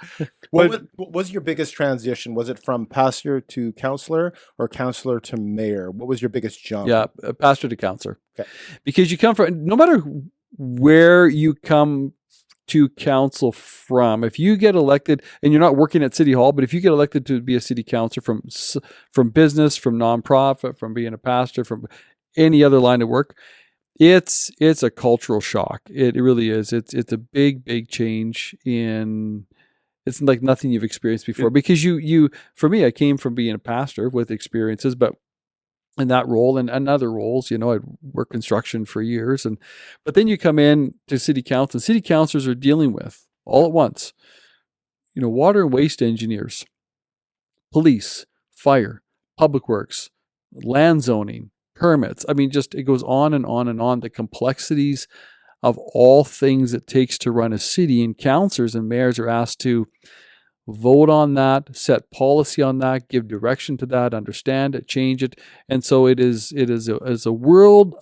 What was your biggest transition? Was it from pastor to counselor or counselor to mayor? What was your biggest jump? Yeah, pastor to counselor. Okay. Because you come from, no matter where you come to council from, if you get elected, and you're not working at City Hall, but if you get elected to be a city councilor from business, from nonprofit, from being a pastor, from any other line of work, it's a cultural shock. It really is. It's a big change in. It's like nothing you've experienced before, because you for me, I came from being a pastor with experiences, but in that role and other roles, I'd worked construction for years, but then you come in to city council, and city councilors are dealing with all at once, water and waste engineers, police, fire, public works, land zoning, permits. I mean, just it goes on and on and on. The complexities of all things it takes to run a city, and councilors and mayors are asked to vote on that, set policy on that, give direction to that, understand it, change it. And so it is a world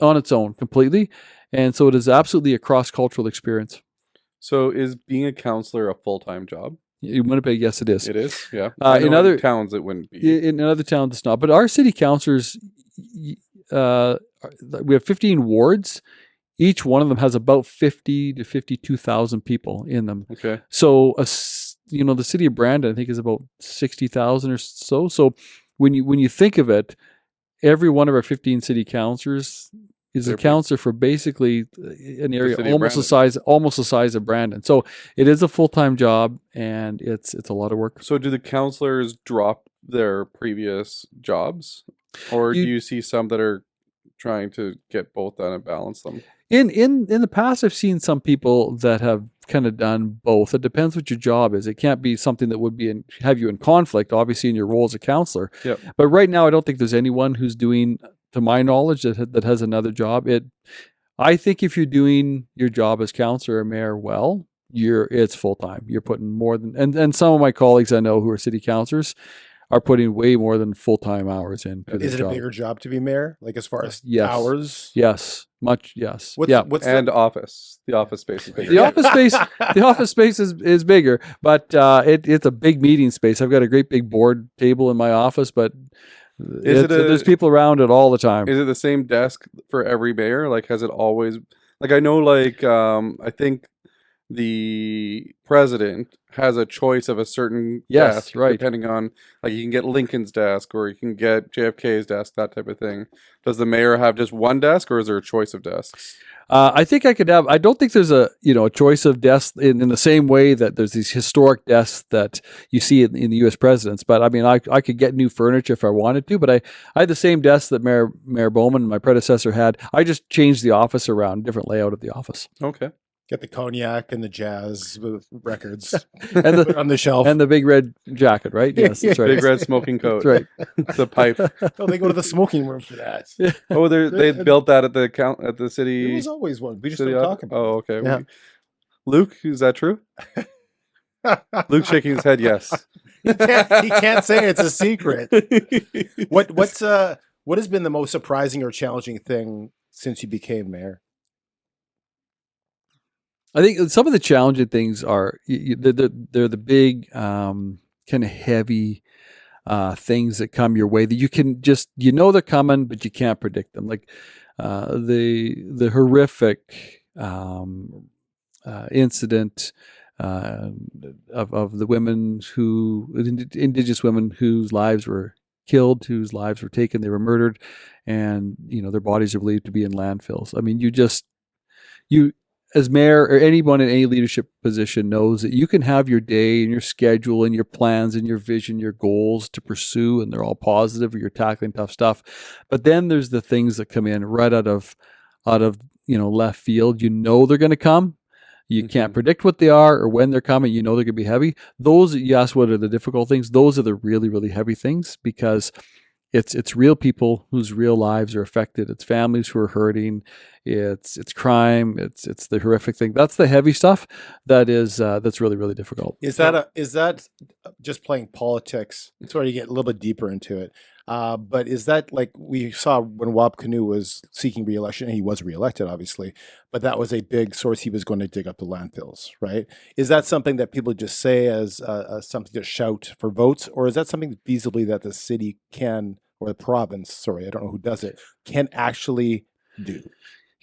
on its own completely. And so it is absolutely a cross-cultural experience. So is being a counselor a full-time job? In Winnipeg, yes, it is. It is, yeah. In I know other towns, it wouldn't be. In other towns, it's not. But our city councilors, we have 15 wards. Each one of them has about 50 to 52,000 people in them. Okay. So, the city of Brandon, I think, is about 60,000 or so. So when you think of it, every one of our 15 city councilors is a counselor for basically an area almost the size of Brandon. So it is a full-time job, and it's a lot of work. So do the counselors drop their previous jobs, or do you see some that are trying to get both done and balance them? In the past, I've seen some people that have kind of done both. It depends what your job is. It can't be something that would have you in conflict, obviously, in your role as a counselor. Yep. But right now, I don't think there's anyone who's doing, to my knowledge, that has another job. I think if you're doing your job as counselor or mayor well, it's full time. You're putting more than, and some of my colleagues I know who are city councilors are putting way more than full-time hours in. Is it a bigger job to be mayor? Like as far as hours? Yes. Much, yes. What's office? The office space is bigger. The office space is bigger, but it's a big meeting space. I've got a great big board table in my office, but there's people around it all the time. Is it the same desk for every mayor? Like, has it always, like, I know, like, I think the president has a choice of a certain desk, depending on, like, you can get Lincoln's desk or you can get JFK's desk, that type of thing. Does the mayor have just one desk, or is there a choice of desks? I think I could have. I don't think there's a choice of desks in the same way that there's these historic desks that you see in the U.S. presidents. But I mean, I could get new furniture if I wanted to. But I had the same desk that Mayor Bowman, my predecessor, had. I just changed the office around, different layout of the office. Okay. Get the cognac and the jazz records and on the shelf. And the big red jacket, right? Yes, that's right. Big red smoking coat. That's right. The pipe. Oh, they go to the smoking room for that. Oh, they built that at the city. There was always one. We just don't talk about it. Oh, okay. Yeah. Luke, is that true? Luke's shaking his head yes. He can't say it's a secret. What has been the most surprising or challenging thing since you became mayor? I think some of the challenging things are they're the big kind of heavy things that come your way that you can just they're coming, but you can't predict them. Like the horrific incident of the women Indigenous women whose lives were killed, whose lives were taken, they were murdered, and their bodies are believed to be in landfills. I mean, you as mayor or anyone in any leadership position knows that you can have your day and your schedule and your plans and your vision, your goals to pursue, and they're all positive, or you're tackling tough stuff. But then there's the things that come in right out of left field. They're going to come. You can't predict what they are or when they're coming. They're going to be heavy. Those, you ask what are the difficult things, those are the really, really heavy things, because it's real people whose real lives are affected. It's families who are hurting. It's crime. It's the horrific thing. That's the heavy stuff. That's really, really difficult. Is that just playing politics? Sorry to get a little bit deeper into it. But is that like we saw when Wab Kinew was seeking re-election, and he was re-elected, obviously, but that was a big source. He was going to dig up the landfills, right? Is that something that people just say as something to shout for votes, or is that something feasibly that the city can, or the province, sorry, I don't know who does it, can actually do?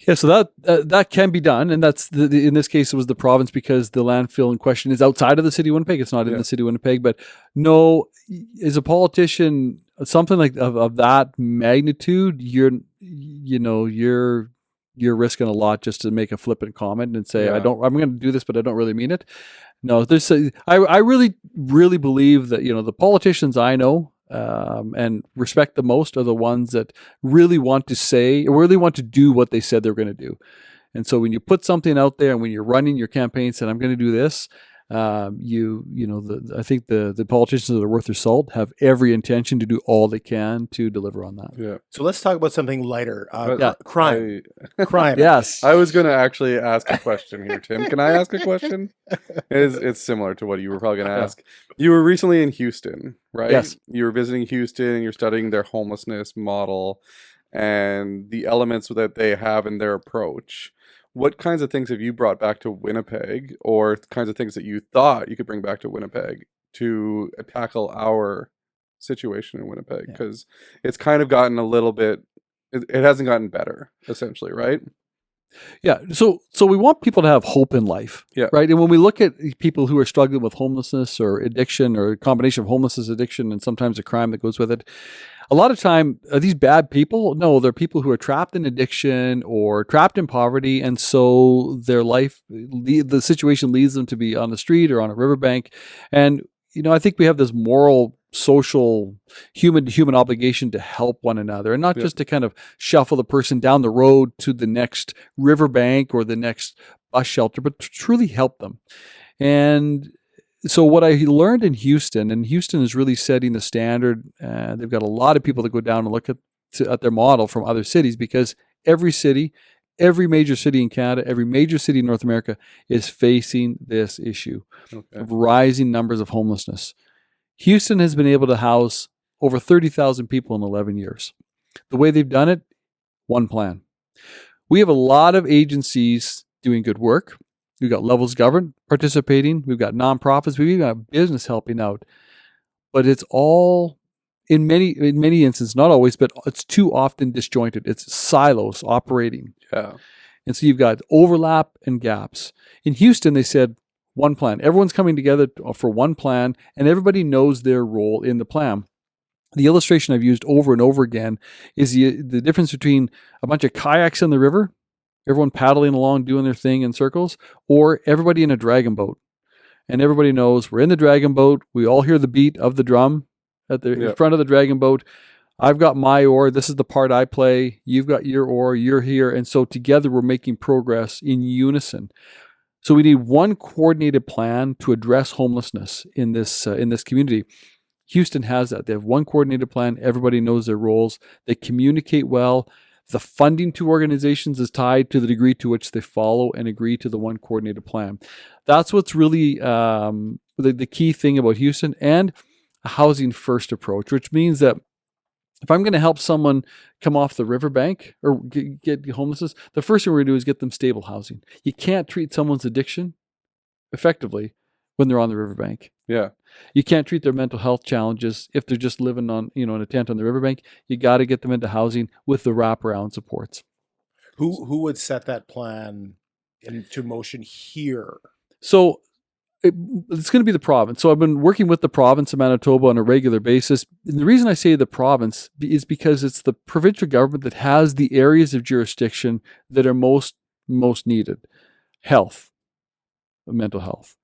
Yeah, so that can be done, and that's in this case it was the province, because the landfill in question is outside of the city of Winnipeg. It's not in the city of Winnipeg. But no, as a politician, something like of that magnitude, you're risking a lot just to make a flippant comment and say I'm going to do this, but I don't really mean it. No, I really, really believe that the politicians I know and respect the most are the ones that really want to say or really want to do what they said they're going to do. And so when you put something out there and when you're running your campaign saying I'm going to do this, I think the politicians that are worth their salt have every intention to do all they can to deliver on that. Yeah. So let's talk about something lighter. Crime. Crime. Yes. I was going to actually ask a question here, Tim. Can I ask a question? It's similar to what you were probably going to ask. You were recently in Houston, right? Yes. You were visiting Houston and you're studying their homelessness model and the elements that they have in their approach. What kinds of things have you brought back to Winnipeg, or kinds of things that you thought you could bring back to Winnipeg to tackle our situation in Winnipeg? Because it's kind of gotten a little bit, it hasn't gotten better, essentially, right? Yeah. So we want people to have hope in life. Yeah. Right. And when we look at people who are struggling with homelessness or addiction or a combination of homelessness, addiction, and sometimes a crime that goes with it, a lot of time, are these bad people? No, they're people who are trapped in addiction or trapped in poverty. And so their life, the situation leads them to be on the street or on a riverbank. And, I think we have this moral, social, human to human obligation to help one another and not just to kind of shuffle the person down the road to the next riverbank or the next bus shelter, but to truly help them. And so what I learned in Houston, and Houston is really setting the standard. They've got a lot of people that go down and look at their model from other cities, because every city, every major city in Canada, every major city in North America is facing this issue of rising numbers of homelessness. Houston has been able to house over 30,000 people in 11 years. The way they've done it, one plan. We have a lot of agencies doing good work. We've got levels government participating. We've got nonprofits. We've even got business helping out. But it's all, in many instances, not always, but it's too often disjointed. It's silos operating. Yeah. And so you've got overlap and gaps. In Houston, they said one plan. Everyone's coming together for one plan, and everybody knows their role in the plan. The illustration I've used over and over again is the difference between a bunch of kayaks in the river, everyone paddling along doing their thing in circles, or everybody in a dragon boat. And everybody knows we're in the dragon boat. We all hear the beat of the drum at the in front of the dragon boat. I've got my oar. This is the part I play. You've got your oar. You're here. And so together we're making progress in unison. So we need one coordinated plan to address homelessness in this community. Houston has that. They have one coordinated plan. Everybody knows their roles. They communicate well. The funding to organizations is tied to the degree to which they follow and agree to the one coordinated plan. That's what's really the key thing about Houston, and a housing first approach, which means that if I'm going to help someone come off the riverbank or get homelessness, the first thing we're going to do is get them stable housing. You can't treat someone's addiction effectively when they're on the riverbank. Yeah. You can't treat their mental health challenges if they're just living on, in a tent on the riverbank. You got to get them into housing with the wraparound supports. Who would set that plan into motion here? So it's going to be the province. So I've been working with the province of Manitoba on a regular basis. And the reason I say the province is because it's the provincial government that has the areas of jurisdiction that are most needed. Health, mental health,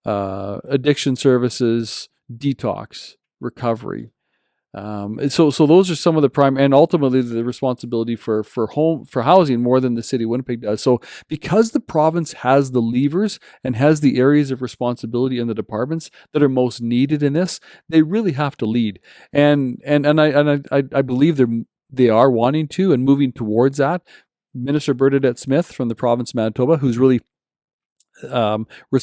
addiction services, detox, recovery. So those are some of the prime, and ultimately the responsibility for housing more than the city of Winnipeg does. So because the province has the levers and has the areas of responsibility in the departments that are most needed in this, they really have to lead. And I believe they are wanting to and moving towards that. Minister Bernadette Smith from the province of Manitoba, who's really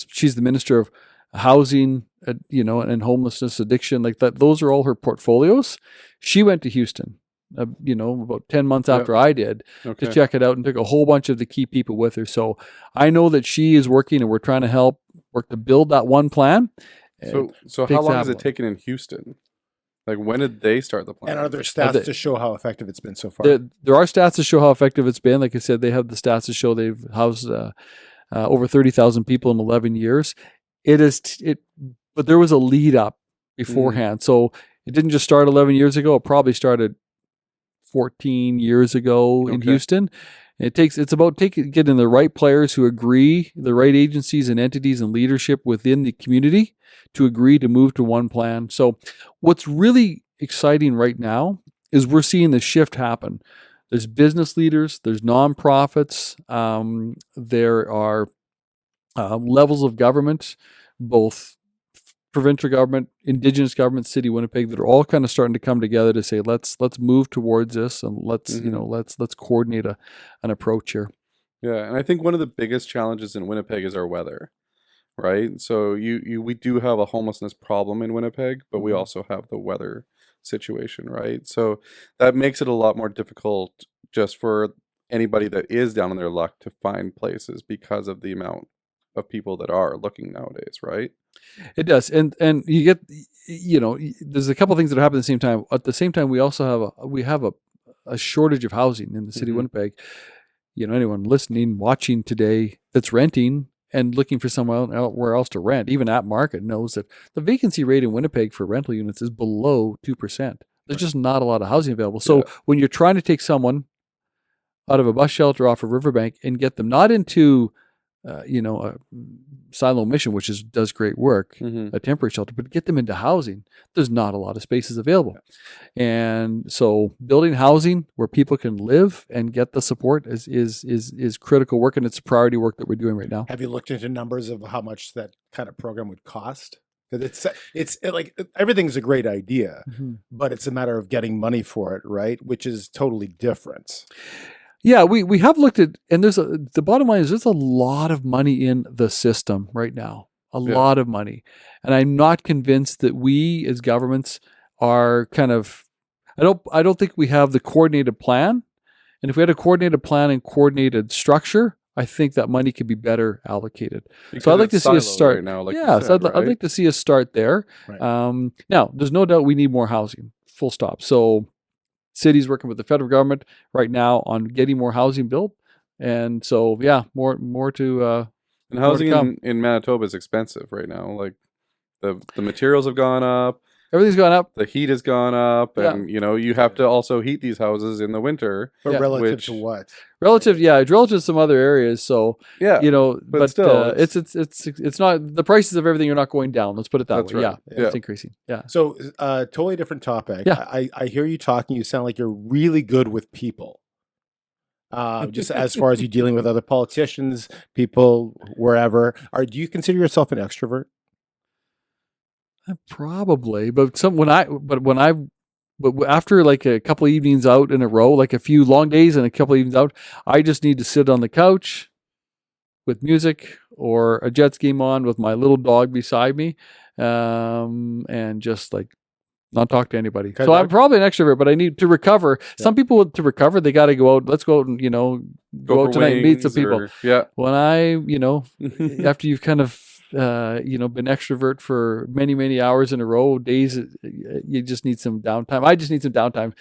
she's the minister of housing, and homelessness, addiction, like that. Those are all her portfolios. She went to Houston, about 10 months after I did to check it out, and took a whole bunch of the key people with her. So I know that she is working, and we're trying to work to build that one plan. So how long has it taken in Houston? Like, when did they start the plan? And are there stats to show how effective it's been so far? There are stats to show how effective it's been. Like I said, they have the stats to show they've housed over 30,000 people in 11 years. But there was a lead up beforehand. So it didn't just start 11 years ago. It probably started 14 years ago in Houston. It's about getting the right players who agree, the right agencies and entities and leadership within the community to agree to move to one plan. So what's really exciting right now is we're seeing the shift happen. There's business leaders, there's nonprofits, there are levels of government, both provincial government, Indigenous government, City of Winnipeg, that are all kind of starting to come together to say, let's move towards this, and let's coordinate an approach here. Yeah, and I think one of the biggest challenges in Winnipeg is our weather, right? So we do have a homelessness problem in Winnipeg, but we also have the weather situation, right? So that makes it a lot more difficult just for anybody that is down on their luck to find places because of the amount of people that are looking nowadays, right? It does, and you get, there's a couple things that happen at the same time. At the same time, we also have a shortage of housing in the city of Winnipeg. anyone listening, watching today that's renting and looking for somewhere else to rent, even at market, knows that the vacancy rate in Winnipeg for rental units is below 2%. There's just not a lot of housing available. So when you're trying to take someone out of a bus shelter off a riverbank and get them not into, a silo mission, which does great work, a temporary shelter, but get them into housing, there's not a lot of spaces available. And so building housing where people can live and get the support is critical work, and it's priority work that we're doing right now. Have you looked into numbers of how much that kind of program would cost? Because it's like everything's a great idea, but it's a matter of getting money for it, right? Which is totally different. Yeah, we have looked at, and the bottom line is there's a lot of money in the system right now, a lot of money. And I'm not convinced that we as governments are I don't think we have the coordinated plan. And if we had a coordinated plan and coordinated structure, I think that money could be better allocated. Because so I'd like to see us start. Right now, like So I'd like to see us start there. Right. Now, there's no doubt we need more housing, full stop. So city's working with the federal government right now on getting more housing built. And so, more to and housing in Manitoba is expensive right now. Like the materials have gone up. Everything's gone up. The heat has gone up, and you have to also heat these houses in the winter. But relative to what? Relative to some other areas. So but still, it's not, the prices of everything are not going down. Let's put it that way. Right. It's increasing. Yeah. So totally different topic. Yeah. I hear you talking. You sound like you're really good with people. Just as far as you dealing with other politicians, people, wherever. Do you consider yourself an extrovert? Probably, but after like a couple of evenings out in a row, like a few long days and a couple of evenings out, I just need to sit on the couch with music or a Jets game on with my little dog beside me, and just like not talk to anybody. So I'm probably an extrovert, but I need to recover. Yeah. Some people to recover, they got to go out. Let's go out and go out tonight and meet some people. When I after you've kind of been extrovert for many, many hours in a row, days, you just need some downtime. I just need some downtime.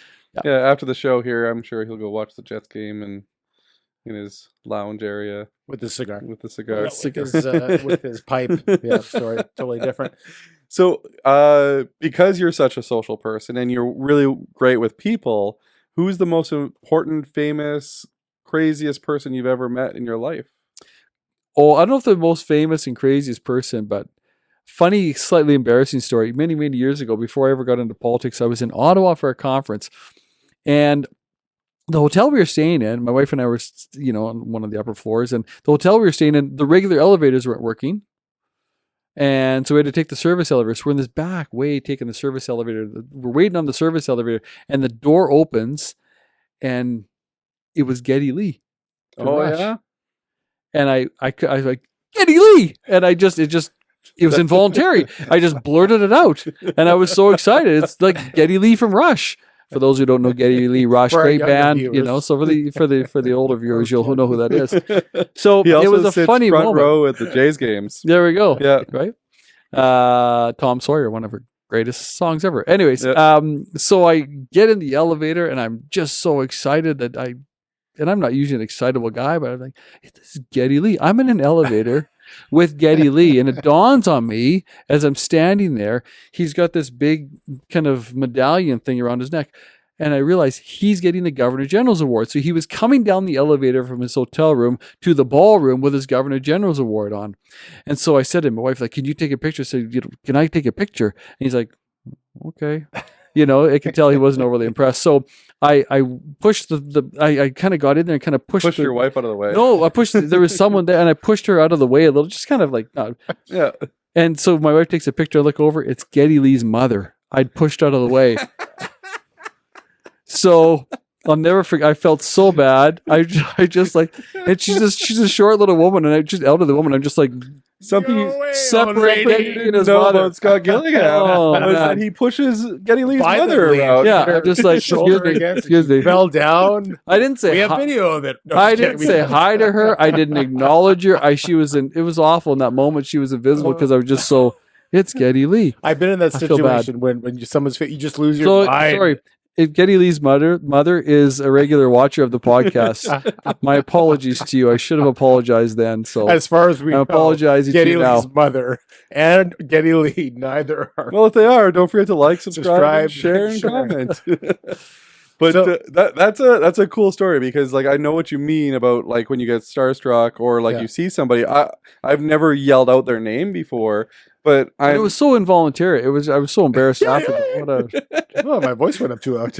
Yeah, after the show here, I'm sure he'll go watch the Jets game and in his lounge area with the cigar. With his pipe. Yeah, sorry, totally different. So, because you're such a social person and you're really great with people, who's the most important, famous, craziest person you've ever met in your life? Oh, I don't know if the most famous and craziest person, but funny, slightly embarrassing story. Many, many years ago, before I ever got into politics, I was in Ottawa for a conference, and the hotel we were staying in, my wife and I were, on one of the upper floors, and the hotel we were staying in, the regular elevators weren't working. And so we had to take the service elevator. So we're in this back way taking the service elevator. We're waiting on the service elevator, and the door opens, and it was Geddy Lee. Yeah? And I was like, Geddy Lee! And it was involuntary. I just blurted it out. And I was so excited. It's like Geddy Lee from Rush. For those who don't know Geddy Lee, Rush, great band, so for the older viewers, you'll know who that is. So it was a funny front moment. Row at the Jays games. There we go. Yeah. Right? Tom Sawyer, one of her greatest songs ever. Anyways, so I get in the elevator and I'm just so excited that and I'm not usually an excitable guy, but I'm like, this is Geddy Lee. I'm in an elevator with Geddy Lee, and it dawns on me as I'm standing there, he's got this big kind of medallion thing around his neck, and I realize he's getting the Governor General's Award. So he was coming down the elevator from his hotel room to the ballroom with his Governor General's Award on. And so I said to my wife, like, can you take a picture? So, can I take a picture? And he's like, okay. I could tell he wasn't overly impressed. So I pushed I kind of got in there and kind of pushed your wife out of the way. No, there was someone there and I pushed her out of the way a little, just kind of like, no. Yeah. And so my wife takes a picture, I look over, it's Geddy Lee's mother. I'd pushed out of the way. So I'll never forget. I felt so bad. I just like, and she's a short little woman, and I just out of the woman. I'm just like, something separate Geddy Lee and his mother. About Scott Gillingham. That he pushes Geddy Lee's mother around. Yeah, I'm just like, excuse me. Fell down. I didn't say. We have video of it. No, I didn't say hi to her. I didn't acknowledge her. It was awful in that moment. She was invisible because I was just so. It's Geddy Lee. I've been in that situation when someone's you just lose your mind. Sorry. if Geddy Lee's mother is a regular watcher of the podcast, my apologies to you. I should have apologized then. So As far as we I'm apologizing to Geddy you now. Lee's mother and Geddy Lee neither are. Well, if they are, don't forget to like, subscribe, Subscribe, share, and share. comment. But So- that's a cool story because like I know what you mean about like when you get starstruck or like Yeah. you see somebody. I've never yelled out their name before, but And it was so involuntary. I was so embarrassed after. Oh, my voice went up too loud.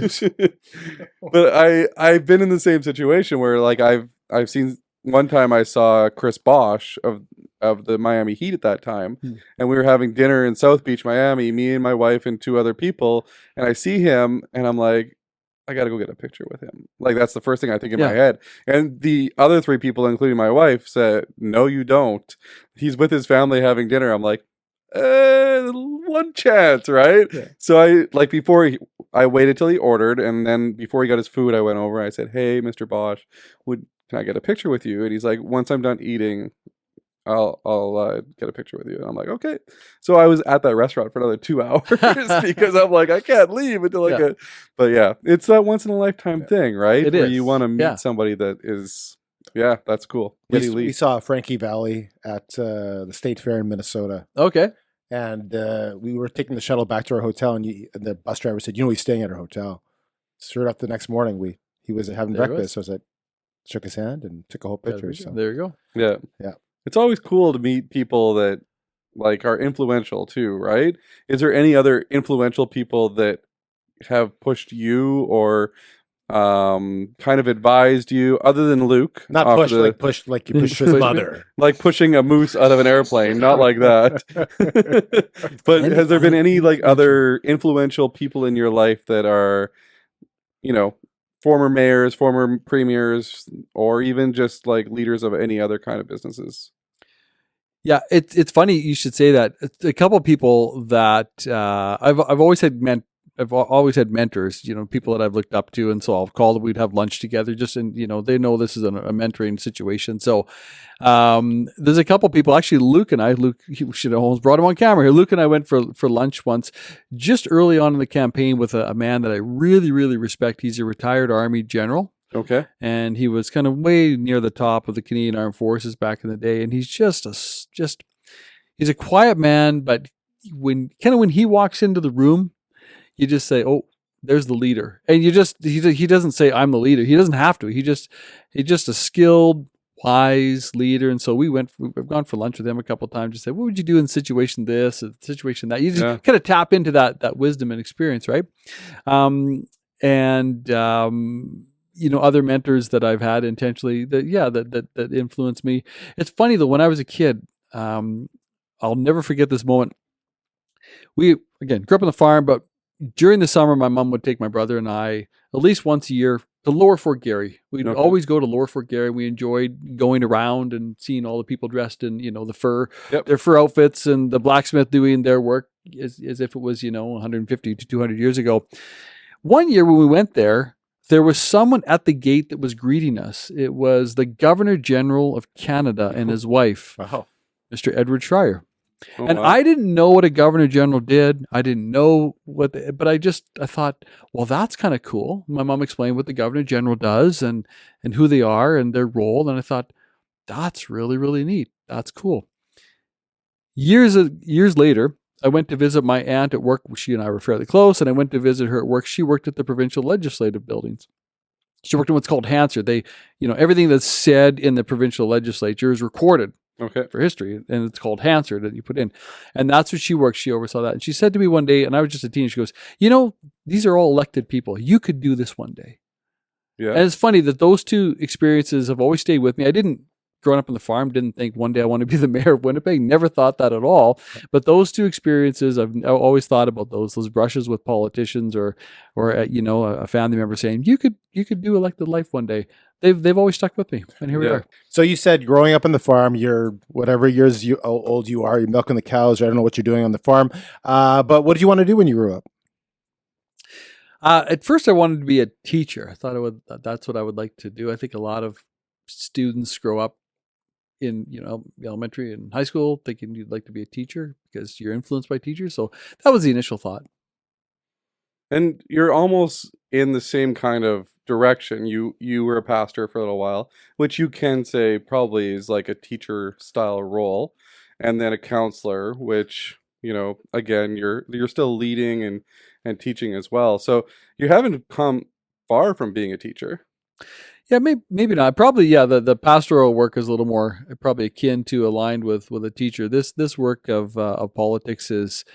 but I've been in the same situation where like I've seen one time I saw Chris Bosch of the Miami Heat at that time, and we were having dinner in South Beach, Miami, me and my wife and two other people, and I see him and I'm like, I got to go get a picture with him. Like, that's the first thing I think in my head. And the other three people, including my wife, said, no, you don't. He's with his family having dinner. I'm like, one chance, right? Yeah. So I waited till he ordered. And then before he got his food, I went over and I said, hey, Mr. Bosch, can I get a picture with you? And he's like, once I'm done eating, I'll get a picture with you. And I'm like, okay. So I was at that restaurant for another 2 hours because I'm like, I can't leave until I get. But yeah, it's that once in a lifetime thing, right? It Where is. you want to meet Yeah. somebody that is, yeah, that's cool. Geddy Lee. We saw Frankie Valley at the State Fair in Minnesota. Okay. And we were taking the shuttle back to our hotel, and the bus driver said, "You know, he's staying at our hotel." Sure enough, the next morning he was having There he breakfast. So I said, shook his hand and took a whole picture. So There you go. Yeah. Yeah. It's always cool to meet people that like are influential too, right? Is there any other influential people that have pushed you or kind of advised you other than Luke? not off push the- like push like you push his Push me. mother. like pushing a moose out of an airplane, not like that. But has there been any like other influential people in your life that are, former mayors, former premiers, or even just like leaders of any other kind of businesses? Yeah, it's funny you should say that. A couple of people that I've always had mentors, people that I've looked up to, and so I'll call them. We'd have lunch together, they know this is a mentoring situation. So there's a couple of people. Actually, Luke, he should have almost brought him on camera here. Luke and I went for lunch once, just early on in the campaign with a man that I really, really respect. He's a retired Army general. Okay. And he was kind of way near the top of the Canadian Armed Forces back in the day. And he's he's a quiet man, but when he walks into the room, you just say, "Oh, there's the leader." And he doesn't say, "I'm the leader." He doesn't have to. He's just a skilled, wise leader. And so we've gone for lunch with him a couple of times. Just say, "What would you do in situation this, or situation that?" You just kind of tap into that wisdom and experience, right? Other mentors that I've had intentionally that influenced me. It's funny though, when I was a kid, I'll never forget this moment. We, again, grew up on the farm, but during the summer, my mom would take my brother and I at least once a year to Lower Fort Garry. We'd always go to Lower Fort Garry. We enjoyed going around and seeing all the people dressed in, their fur outfits, and the blacksmith doing their work as if it was, 150 to 200 years ago. One year when we went there was someone at the gate that was greeting us. It was the Governor General of Canada and his wife, Mr. Edward Schreier. Oh, and wow. I didn't know what a Governor General did. I didn't know but I thought, well, that's kind of cool. My mom explained what the Governor General does and who they are and their role. And I thought, that's really, really neat. That's cool. Years later, I went to visit my aunt at work. She and I were fairly close, and I went to visit her at work. She worked at the provincial legislative buildings. She worked in what's called Hansard. They, everything that's said in the provincial legislature is recorded for history, and it's called Hansard that you put in. And that's what she worked. She oversaw that. And she said to me one day, and I was just a teen, she goes, these are all elected people. You could do this one day. Yeah. And it's funny that those two experiences have always stayed with me. I didn't, growing up on the farm, didn't think one day I want to be the mayor of Winnipeg. Never thought that at all. But those two experiences, I've always thought about those brushes with politicians or a family member saying, you could do elected life one day. They've always stuck with me. And here we are. So you said growing up on the farm, you're whatever years old you are, you're milking the cows. I don't know what you're doing on the farm. But what did you want to do when you grew up? At first, I wanted to be a teacher. I thought that's what I would like to do. I think a lot of students grow up in elementary and high school thinking you'd like to be a teacher because you're influenced by teachers. So that was the initial thought. And you're almost in the same kind of direction. You were a pastor for a little while, which you can say probably is like a teacher style role, and then a counselor, which, again, you're still leading and teaching as well. So you haven't come far from being a teacher. Yeah, maybe not. Probably, yeah. The pastoral work is a little more probably akin to aligned with a teacher. This work of politics is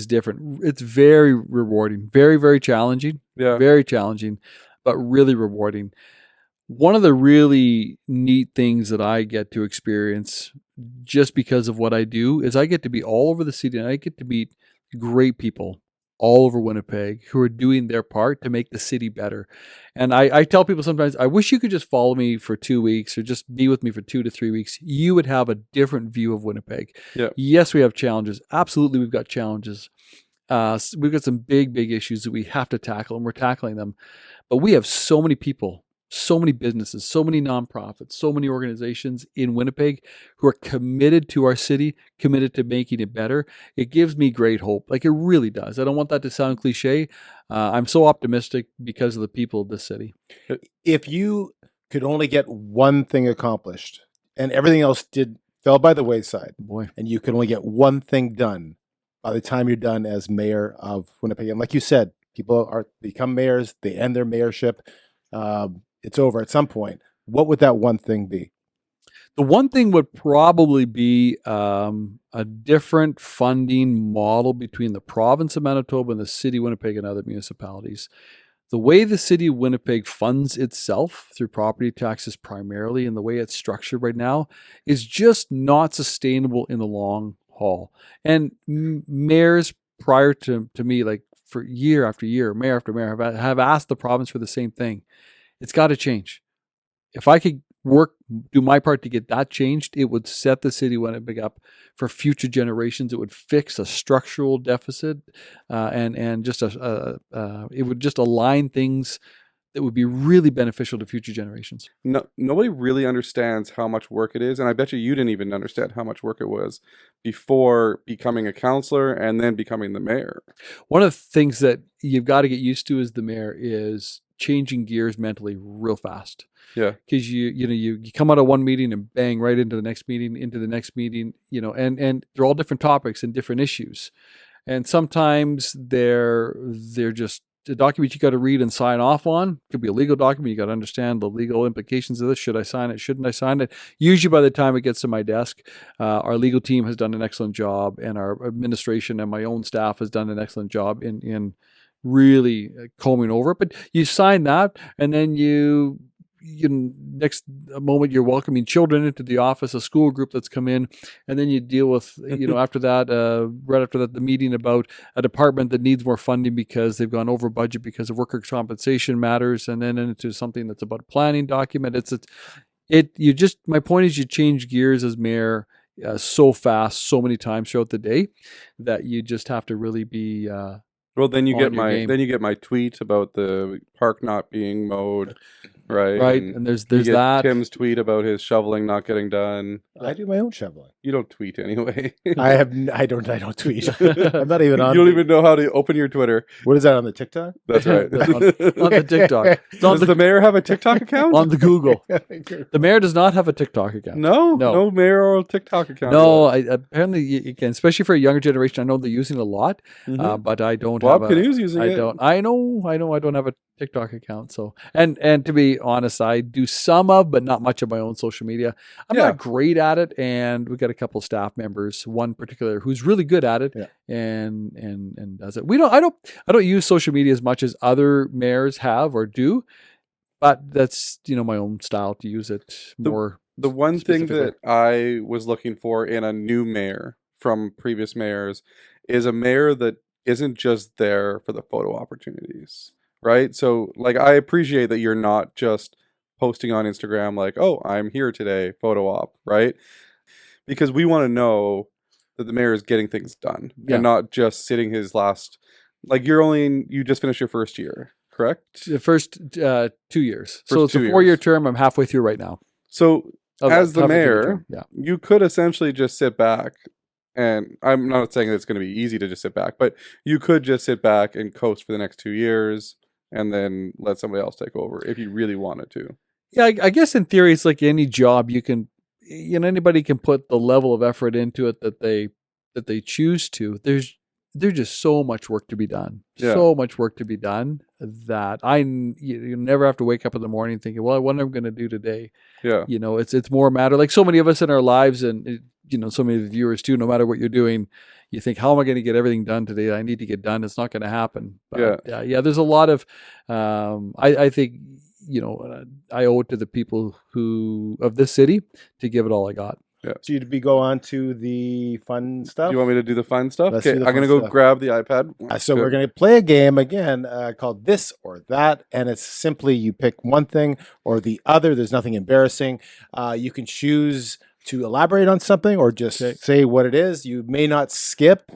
different. It's very rewarding, very very challenging, Yeah. very challenging, but really rewarding. One of the really neat things that I get to experience just because of what I do is I get to be all over the city and I get to meet great people all over Winnipeg who are doing their part to make the city better. And I tell people sometimes, I wish you could just follow me for 2 weeks or just be with me for 2 to 3 weeks. You would have a different view of Winnipeg. Yeah. Yes, we have challenges. Absolutely, we've got challenges. We've got some big, big issues that we have to tackle, and we're tackling them. But we have so many people, so many businesses, so many nonprofits, so many organizations in Winnipeg who are committed to our city, committed to making it better. It gives me great hope. Like, it really does. I don't want that to sound cliche. I'm so optimistic because of the people of this city. If you could only get one thing accomplished and everything else fell by the wayside, Boy, and you could only get one thing done by the time you're done as mayor of Winnipeg, and like you said, people become mayors, they end their mayorship, it's over at some point. What would that one thing be? the one thing would probably be a different funding model between the province of Manitoba and the city of Winnipeg and other municipalities. The way the city of Winnipeg funds itself through property taxes primarily, and the way it's structured right now, is just not sustainable in the long haul. And mayors prior to me, like for year after year, mayor after mayor, have asked the province for the same thing. It's got to change. If I could do my part to get that changed, it would set the city of Winnipeg up for future generations. It would fix a structural deficit, and just it would just align things that would be really beneficial to future generations. No, nobody really understands how much work it is, and I bet you didn't even understand how much work it was before becoming a councillor and then becoming the mayor. One of the things that you've got to get used to as the mayor is changing gears mentally real fast. Yeah, because you come out of one meeting and bang right into the next meeting, and they're all different topics and different issues, and sometimes they're just a document you got to read and sign off on. It could be a legal document. You got to understand the legal implications of this. Should I sign it? Shouldn't I sign it? Usually by the time it gets to my desk, our legal team has done an excellent job, and our administration and my own staff has done an excellent job in really combing over it. But you sign that, and then you next moment you're welcoming children into the office, a school group that's come in, and then you deal with after that, right after that, the meeting about a department that needs more funding because they've gone over budget because of workers' compensation matters, and then into something that's about a planning document. My point is, you change gears as mayor so fast, so many times throughout the day, that you just have to really be well, then you get my tweet about the park not being mowed, right? Right, and there's you get that. Tim's tweet about his shoveling not getting done. I do my own shoveling. You don't tweet anyway. I don't tweet. I'm not even on. You don't even know how to open your Twitter. What is that on the TikTok? That's right. on the TikTok. It's on Does the mayor have a TikTok account? on the Google. The mayor does not have a TikTok account. No mayoral TikTok account. No, apparently you can, especially for a younger generation. I know they're using it a lot, but I don't Bob have a... Canoe's using it. I know. I don't have a TikTok account. So, and to be honest, I do some of, but not much of my own social media. I'm not great at it, and we've got a couple of staff members, one particular who's really good at it, and does it. I don't use social media as much as other mayors have or do, but that's my own style to use it more. The one thing that I was looking for in a new mayor from previous mayors is a mayor that isn't just there for the photo opportunities, right? So, like, I appreciate that you're not just posting on Instagram like, oh, I'm here today, photo op, right? Because we want to know that the mayor is getting things done and not just sitting his last, like, you just finished your first year, correct? The first 2 years. So it's a 4-year term. I'm halfway through right now. So as the mayor, yeah, you could essentially just sit back, and I'm not saying that it's going to be easy to just sit back, but you could just sit back and coast for the next 2 years, and then let somebody else take over if you really wanted to. Yeah, I guess in theory, it's like any job. You can, anybody can put the level of effort into it that they choose to. There's just so much work to be done. Yeah. So much work to be done that you never have to wake up in the morning thinking, well, what am I going to do today? Yeah. It's more a matter, like so many of us in our lives, and so many of the viewers too, no matter what you're doing, you think, how am I going to get everything done today? I need to get done. It's not going to happen. But yeah. There's a lot of, I think, I owe it to the people of this city to give it all I got. Yeah. So you'd go on to the fun stuff? You want me to do the fun stuff? Let's Okay, do the I'm fun going to go stuff. grab the iPad. So we're going to play a game again called This or That, and it's simply you pick one thing or the other. There's nothing embarrassing. You can choose to elaborate on something or just say what it is. You may not skip,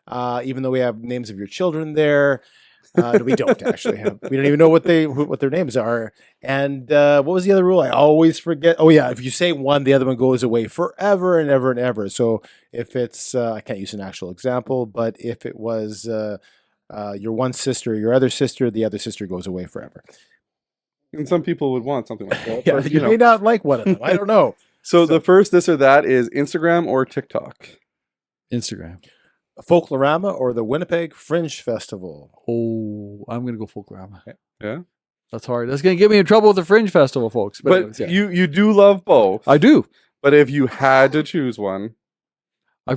even though we have names of your children there. We don't actually have. We don't even know what their names are. And what was the other rule? I always forget. Oh yeah, if you say one, the other one goes away forever and ever and ever. So if it's, I can't use an actual example, but if it was your one sister, your other sister, the other sister goes away forever. And some people would want something like that. Yeah, but, you may not like one of them. I don't know. So the first This or That is Instagram or TikTok. Instagram. Folklorama or the Winnipeg Fringe Festival? Oh, I'm going to go Folklorama. Yeah. That's hard. That's going to get me in trouble with the Fringe Festival, folks. But anyways, yeah. you do love both. I do. But if you had to choose one, I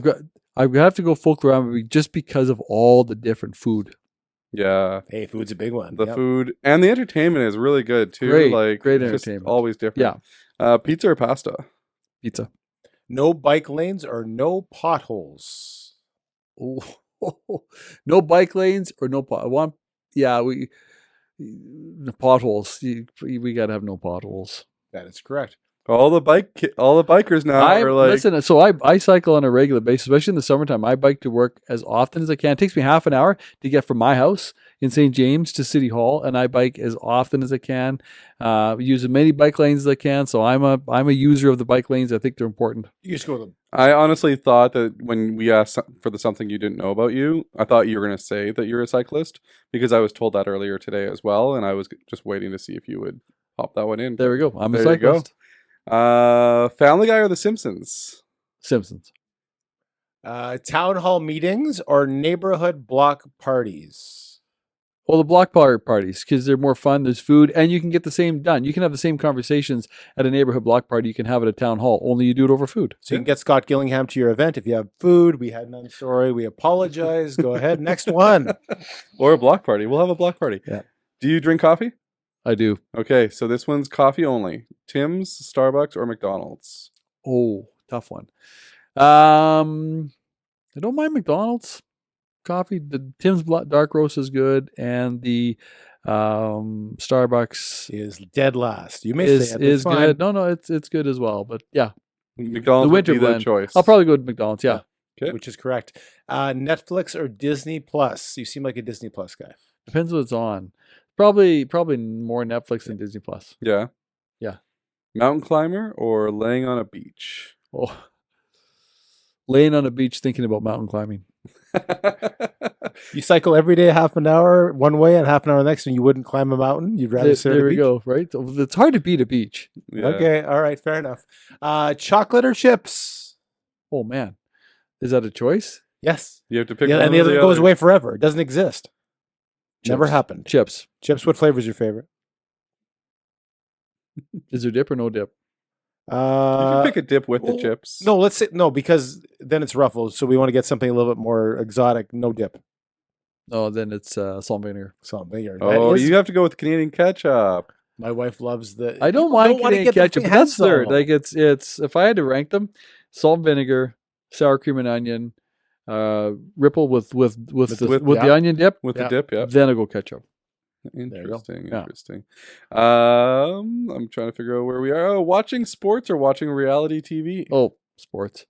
have to go Folklorama just because of all the different food. yeah, Hey, food's a big one. the Yep. food and the entertainment is really good too. Great it's just entertainment. always different. Yeah. Pizza or pasta? Pizza. No bike lanes or no potholes? Oh, no bike lanes or no pot. Potholes. We got to have no potholes. That is correct. All the bikers now are like, Listen, so I cycle on a regular basis, especially in the summertime. I bike to work as often as I can. It takes me half an hour to get from my house in St. James to City Hall, and I bike as often as I can. Use as many bike lanes as I can. So I'm a user of the bike lanes. I think they're important. You just go to them. I honestly thought that when we asked for something you didn't know about you, I thought you were going to say that you're a cyclist because I was told that earlier today as well, and I was just waiting to see if you would pop that one in. There we go. I'm a There you go. cyclist. Family Guy or The Simpsons? Simpsons. Town hall meetings or neighborhood block parties? Well, the block parties, because they're more fun. There's food, and you can get the same done. You can have the same conversations at a neighborhood block party you can have at a town hall, only you do it over food. So you can get Scott Gillingham to your event. If you have food, we had none. Sorry, we apologize. Go ahead. Next one. Or a block party. We'll have a block party. Yeah. Do you drink coffee? I do. Okay, so this one's coffee only. Tim's, Starbucks, or McDonald's? Oh, tough one. I don't mind McDonald's coffee. The Tim's dark roast is good, and the Starbucks Is dead last. You may say it. is That's good. fine. No, it's good as well. But yeah, McDonald's the would winter be their blend. choice. I'll probably go to McDonald's. Yeah. Okay. Which is correct. Netflix or Disney Plus? You seem like a Disney Plus guy. Depends what it's on. Probably more Netflix than Disney Plus. Yeah. Yeah. Mountain climber or laying on a beach? Oh, laying on a beach thinking about mountain climbing. You cycle every day half an hour one way and half an hour the next, and you wouldn't climb a mountain. You'd rather sit at There a we beach? go. Right. It's hard to beat a beach. Yeah. Okay. All right. Fair enough. Chocolate or chips? Oh man, is that a choice? Yes. You have to pick Yeah, one and the or other the goes other. away forever. It doesn't exist. Never Chips. happened. Chips. Chips. What flavor is your favorite? Is there dip or no dip? You can pick a dip with the well, chips. No, let's say no, because then it's ruffled. So we want to get something a little bit more exotic. No dip. Oh, then it's salt and vinegar. Salt and vinegar. Oh, That is- you have to go with Canadian ketchup. My wife loves the. I don't people mind wanna Canadian get their ketchup, but hands that's third. on Like it's if I had to rank them, salt and vinegar, sour cream and onion, ripple with the yeah. onion dip, With Yeah. the dip, yeah. then I go ketchup. Interesting, Yeah. interesting. I'm trying to figure out where we are. Oh, watching sports or watching reality TV? Oh, sports.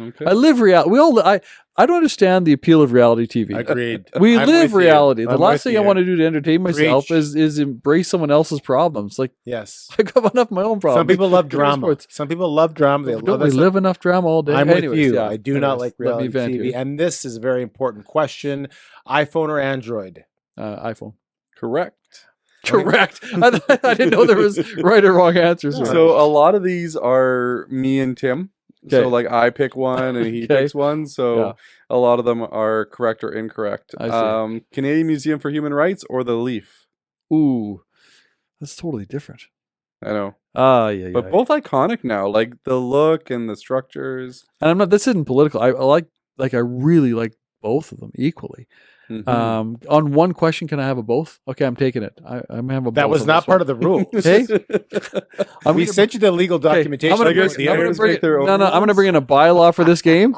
Okay. I live reality. I don't understand the appeal of reality TV. Agreed. We I'm live with you. reality. The I'm last with thing you. I want to do to entertain myself Preach. is embrace someone else's problems. Like Yes. I got enough of my own problems. Some people love Give me drama. sports. Some people love drama. They Don't love we it. live enough drama all day? I'm Anyways, with you. yeah. I do not like Let me reality vent TV. here. And this is a very important question. iPhone or Android? iPhone. Correct. Correct. I didn't know there was right or wrong answers. here. So a lot of these are me and Tim. Okay. So like I pick one and he Okay. picks one. So Yeah. a lot of them are correct or incorrect. I see. Canadian Museum for Human Rights or the Leaf? Ooh, that's totally different. I know. Yeah. But both iconic now, like the look and the structures. And I'm not. This isn't political. I I really like both of them equally. Mhm. On one question, can I have a both? Okay, I'm taking it. I'm gonna have a both. That was on not this part one. of the rules. Hey, I'm We gonna- sent you the legal okay, documentation. I'm gonna I guess bring- the I'm gonna owners bring make it- their own no, I'm gonna rules. bring in a bylaw for this game,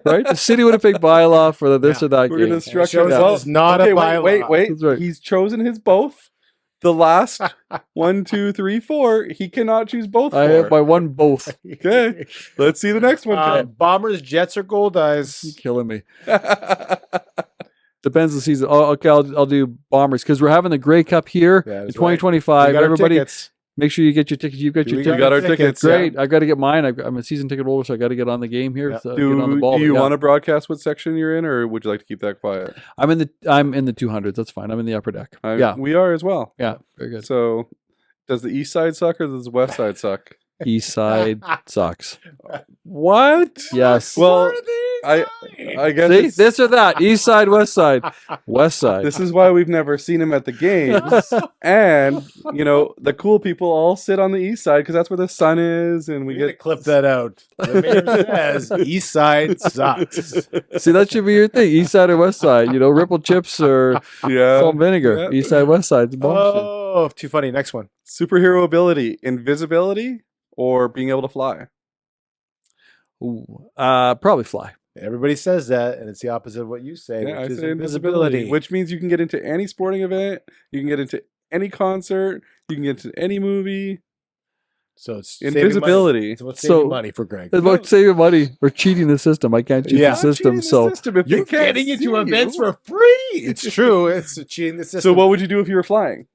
right? The City of Winnipeg bylaw for the this or that We're game. going to structure shows it. that Well, it's not a okay, bylaw. wait. That's right. He's chosen his both. The last 1, 2, 3, 4. He cannot choose both. I have my one both. Okay, let's see the next one. Ken. Bombers, Jets, or Gold Eyes. You're killing me. Depends the season. Oh, okay, I'll do Bombers because we're having the Grey Cup here That in is right. 2025. We got our Everybody, tickets. make sure you get your tickets. You've got your We tickets. got our tickets. Great. I've got to get mine. I'm a season ticket holder, so I got to get on the game here. Yeah. So get on the Do ball. you Yeah. want to broadcast what section you're in, or would you like to keep that quiet? I'm in the 200s. That's fine. I'm in the upper deck. Yeah. We are as well. Yeah. Very good. So, does the east side suck or does the west side suck? East side sucks. What? Yes. Well, I guess See, it's- this or that. East side, west side, west side. this is why we've never seen him at the games. And the cool people all sit on the east side because that's where the sun is, and we We get to get clip that out. The mayor says East Side sucks. See, that should be your thing. East side or west side. Ripple chips or Yeah. salt and vinegar. Yeah. East side, west side. Oh, too funny. Next one. Superhero ability: invisibility or being able to fly. Ooh, probably fly. Everybody says that, and it's the opposite of what you say, Yeah, I which is say invisibility. which means you can get into any sporting event, you can get into any concert, you can get into any movie. So it's saving money. Invisibility. It's about saving So- money for Greg. It's about saving money or cheating the system. I can't cheat Yeah. the system. So if You're they can't getting into see events you. for free. It's true. It's cheating the system. So what would you do if you were flying?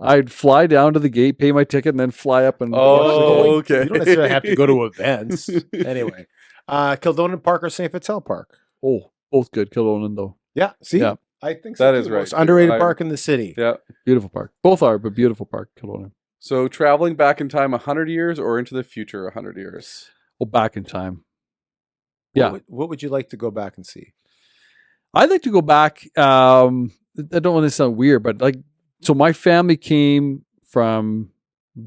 I'd fly down to the gate, pay my ticket, and then fly up and. Oh, okay. You don't necessarily have to go to events. Anyway, Kildonan Park or St. Vital Park? Oh, both good. Kildonan though. Yeah. See, Yeah. I think so That too. is right. Most underrated I- park in the city. Yeah. Beautiful park. Both are, but beautiful park. Kildonan. So traveling back in time 100 years or into the future 100 years? Oh, back in time. Yeah. What would you like to go back and see? I'd like to go back. I don't want to sound weird, but so my family came from,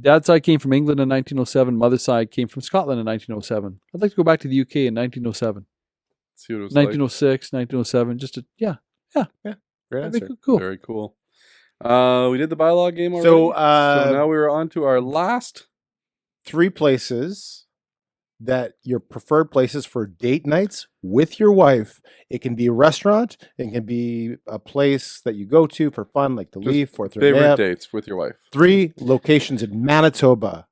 dad's side came from England in 1907. Mother's side came from Scotland in 1907. I'd like to go back to the UK in 1907, See what it was like. 1906, 1907. Just to, yeah. Great That'd be answer. cool. Very cool. We did the bylaw game already. So, so now we're on to our last. 3 places that your preferred places for date nights with your wife. It can be a restaurant. It can be a place that you go to for fun, like the Just Leaf or Favorite dates with your wife. 3 locations in Manitoba.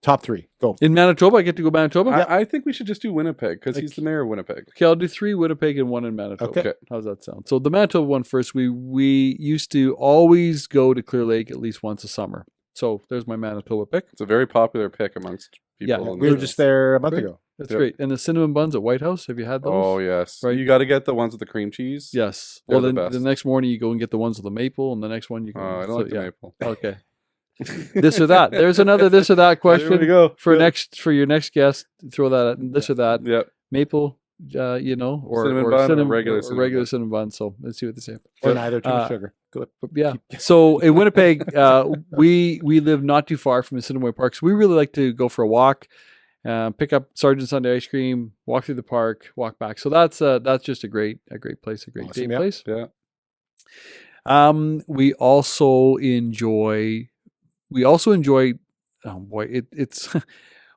Top 3. Go. In Manitoba, I get to go Manitoba. I think we should just do Winnipeg because he's the mayor of Winnipeg. Okay, I'll do 3 Winnipeg and 1 in Manitoba. Okay. How's that sound? So the Manitoba one first. We used to always go to Clear Lake at least once a summer. So there's my Manitoba pick. It's a very popular pick amongst people. Yeah, in We were the- just there a month Great. ago. That's Yep. great. And the cinnamon buns at White House. Have you had those? Oh yes, Right. You got to get the ones with the cream cheese. Yes. They're Well, the then best. the next morning you go and get the ones with the maple, and the next one you can. I don't so, like the yeah. maple. Okay. This or that. There's another this or that There we question go. for Good. for your next guest. Throw that at this or that. Yep. Maple, or Cinnamon or bun or cinnamon, regular or cinnamon regular bun. cinnamon bun. So let's see what they say. Or neither. Too much Uh, sugar. Good. But yeah. So in Winnipeg, we live not too far from the Cinnamon Park. So we really like to go for a walk, pick up Sergeant Sunday ice cream, walk through the park, walk back. So that's just a great place, a great Awesome, date yeah. place. Yeah. We also enjoy. Oh boy, it's.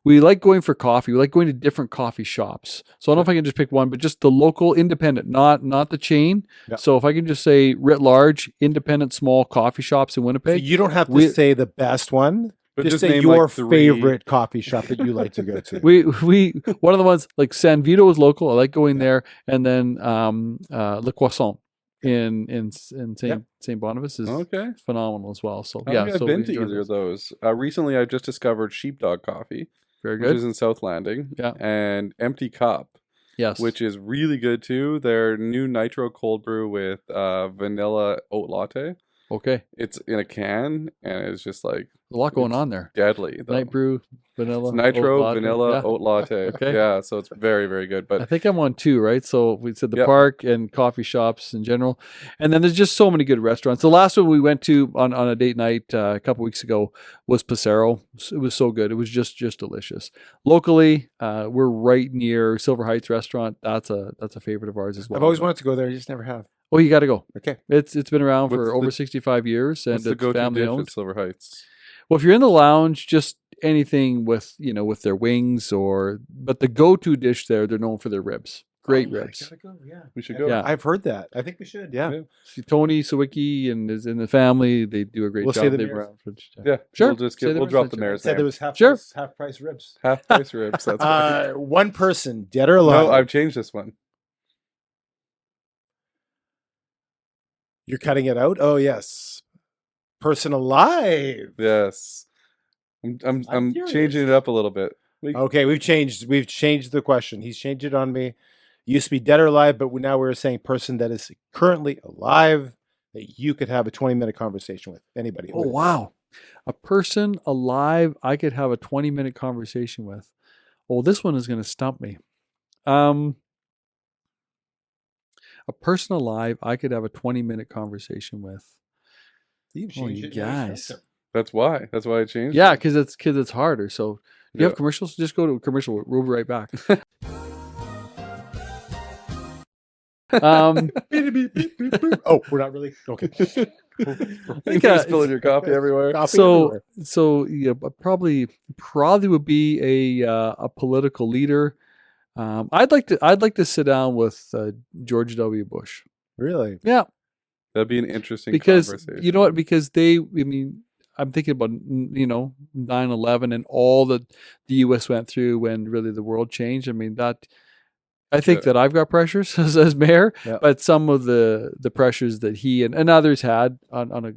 We like going for coffee. We like going to different coffee shops. So I don't know if I can just pick one, but just the local independent, not the chain. Yeah. So if I can just say writ large, independent small coffee shops in So Winnipeg. you don't have to We- say the best one. But just just say name, your like, 3. favorite coffee shop that you like to go to. We one of the ones like San Vito is local. I like going there, and then Le Croissant in Saint Saint Boniface is Okay. phenomenal as well. So I yeah, don't think so I've been we to enjoy either of those. those. Recently, I just discovered Sheepdog Coffee, Very which good. is in South Landing. Yeah. And Empty Cup, Yes, which is really good too. Their new nitro cold brew with vanilla oat latte Okay. It's in a can, and it's just like A lot going It's on there. deadly. Though. Night brew, vanilla. It's nitro, oat latte. vanilla, Yeah. oat latte. Okay. Yeah, so it's very, very good. I But think I'm on 2, right? So we said the Yep. park and coffee shops in general. And then there's just so many good restaurants. The last one we went to on a date night a couple weeks ago was Pasero. It was so good. It was just delicious. Locally, we're right near Silver Heights Restaurant. That's a favorite of ours as well. I've always wanted to go there. I just never have. Oh, you got to go. Okay. It's been around What's for over the- 65 years, and what's the it's go-to family dish owned. at Silver Heights? Well, if you're in the lounge, just anything with with their wings, but the go-to dish there, they're known for their ribs. Great ribs. Gotta go. Yeah. We should go. Yeah. I've heard that. I think we should. Yeah. Tony Sawicki and is in the family. They do a great We'll job. say the They've mayor's- around for- Yeah, Sure. We'll Say the we'll drop the mayor's mayor's Said there name. was half Sure. price ribs. Half price ribs. That's right. One person, dead or alive. No, I've changed this one. You're cutting it out. Oh yes, person alive. Yes, I'm curious. changing it up a little bit. Okay, we've changed the question. He's changed it on me. Used to be dead or alive, but now we're saying person that is currently alive that you could have a 20-minute conversation with anybody. Oh wow, a person alive I could have a 20-minute conversation with. Oh, this one is going to stump me. A person alive I could have a 20-minute conversation with. You've Oh, changed you it. guys. That's why I changed. Yeah, it. because it's harder. So, do you have commercials? Just go to a commercial. We'll be right back. Oh, we're not really okay. You guys spilling your coffee everywhere. Coffee So, everywhere. so yeah, but probably would be a political leader. I'd like to sit down with George W. Bush. Really? Yeah, That'd be an interesting because conversation. you know what? Because I'm thinking about 9/11 and all that the U.S. went through when really the world changed. I mean that. I think Yeah. that I've got pressures as mayor, Yeah. but some of the pressures that he and others had on a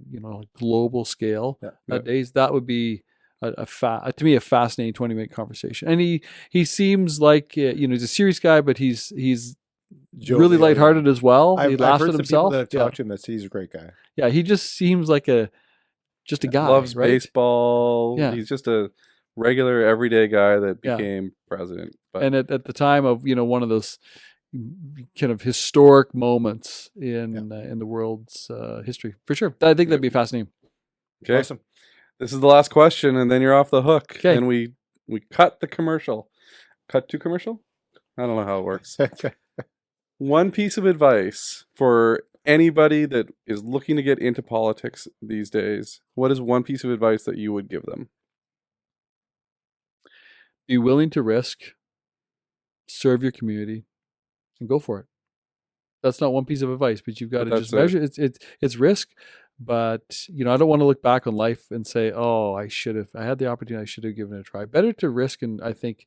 global scale Yeah. nowadays, that would be to me a fascinating 20-minute conversation. And he seems like he's a serious guy, but he's Jovial, really lighthearted as well. He I've laughs heard at some himself. people that have Yeah. talked to him that say he's a great guy. Yeah, he just seems like just a guy. Loves right? baseball. Yeah. He's just a regular everyday guy that Yeah. became president. But And at the time of one of those kind of historic moments in the world's history, for sure. I think that'd be fascinating. okay, Awesome. this is the last question, and then you're off the hook. Okay. And we cut the commercial. Cut to commercial. I don't know how it works. One piece of advice for anybody that is looking to get into politics these days. What is one piece of advice that you would give them? Be willing to risk, serve your community, and go for it. That's not one piece of advice, but you've got But to just that's measure. It's risk, but I don't want to look back on life and say, "Oh, I had the opportunity. I should have given it a try." Better to risk, and I think,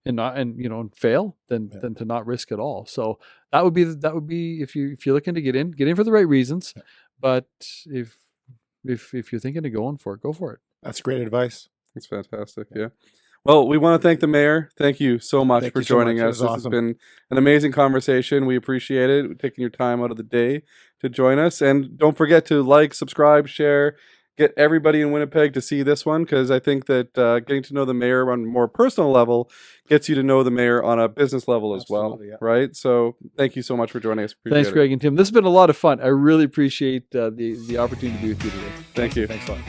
and fail than to not risk at all. So that would be if you're looking to get in for the right reasons. Yeah. But if you're thinking of going for it, go for it. That's great advice. It's fantastic. Yeah. Well, we want to thank the mayor. Thank you so much Thank for you so joining much. It us. was This awesome. has been an amazing conversation. We appreciate it, taking your time out of the day to join us. And don't forget to like, subscribe, share, get everybody in Winnipeg to see this one, because I think that getting to know the mayor on a more personal level gets you to know the mayor on a business level as well. Absolutely, yeah. Right? So thank you so much for joining us. Appreciate Thanks, it. Greg and Tim. This has been a lot of fun. I really appreciate the opportunity to be with you today. Thank you. Thanks a lot.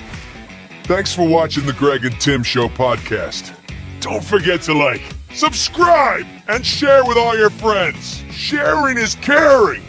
Thanks for watching the Greg and Tim Show podcast. Don't forget to like, subscribe, and share with all your friends. Sharing is caring.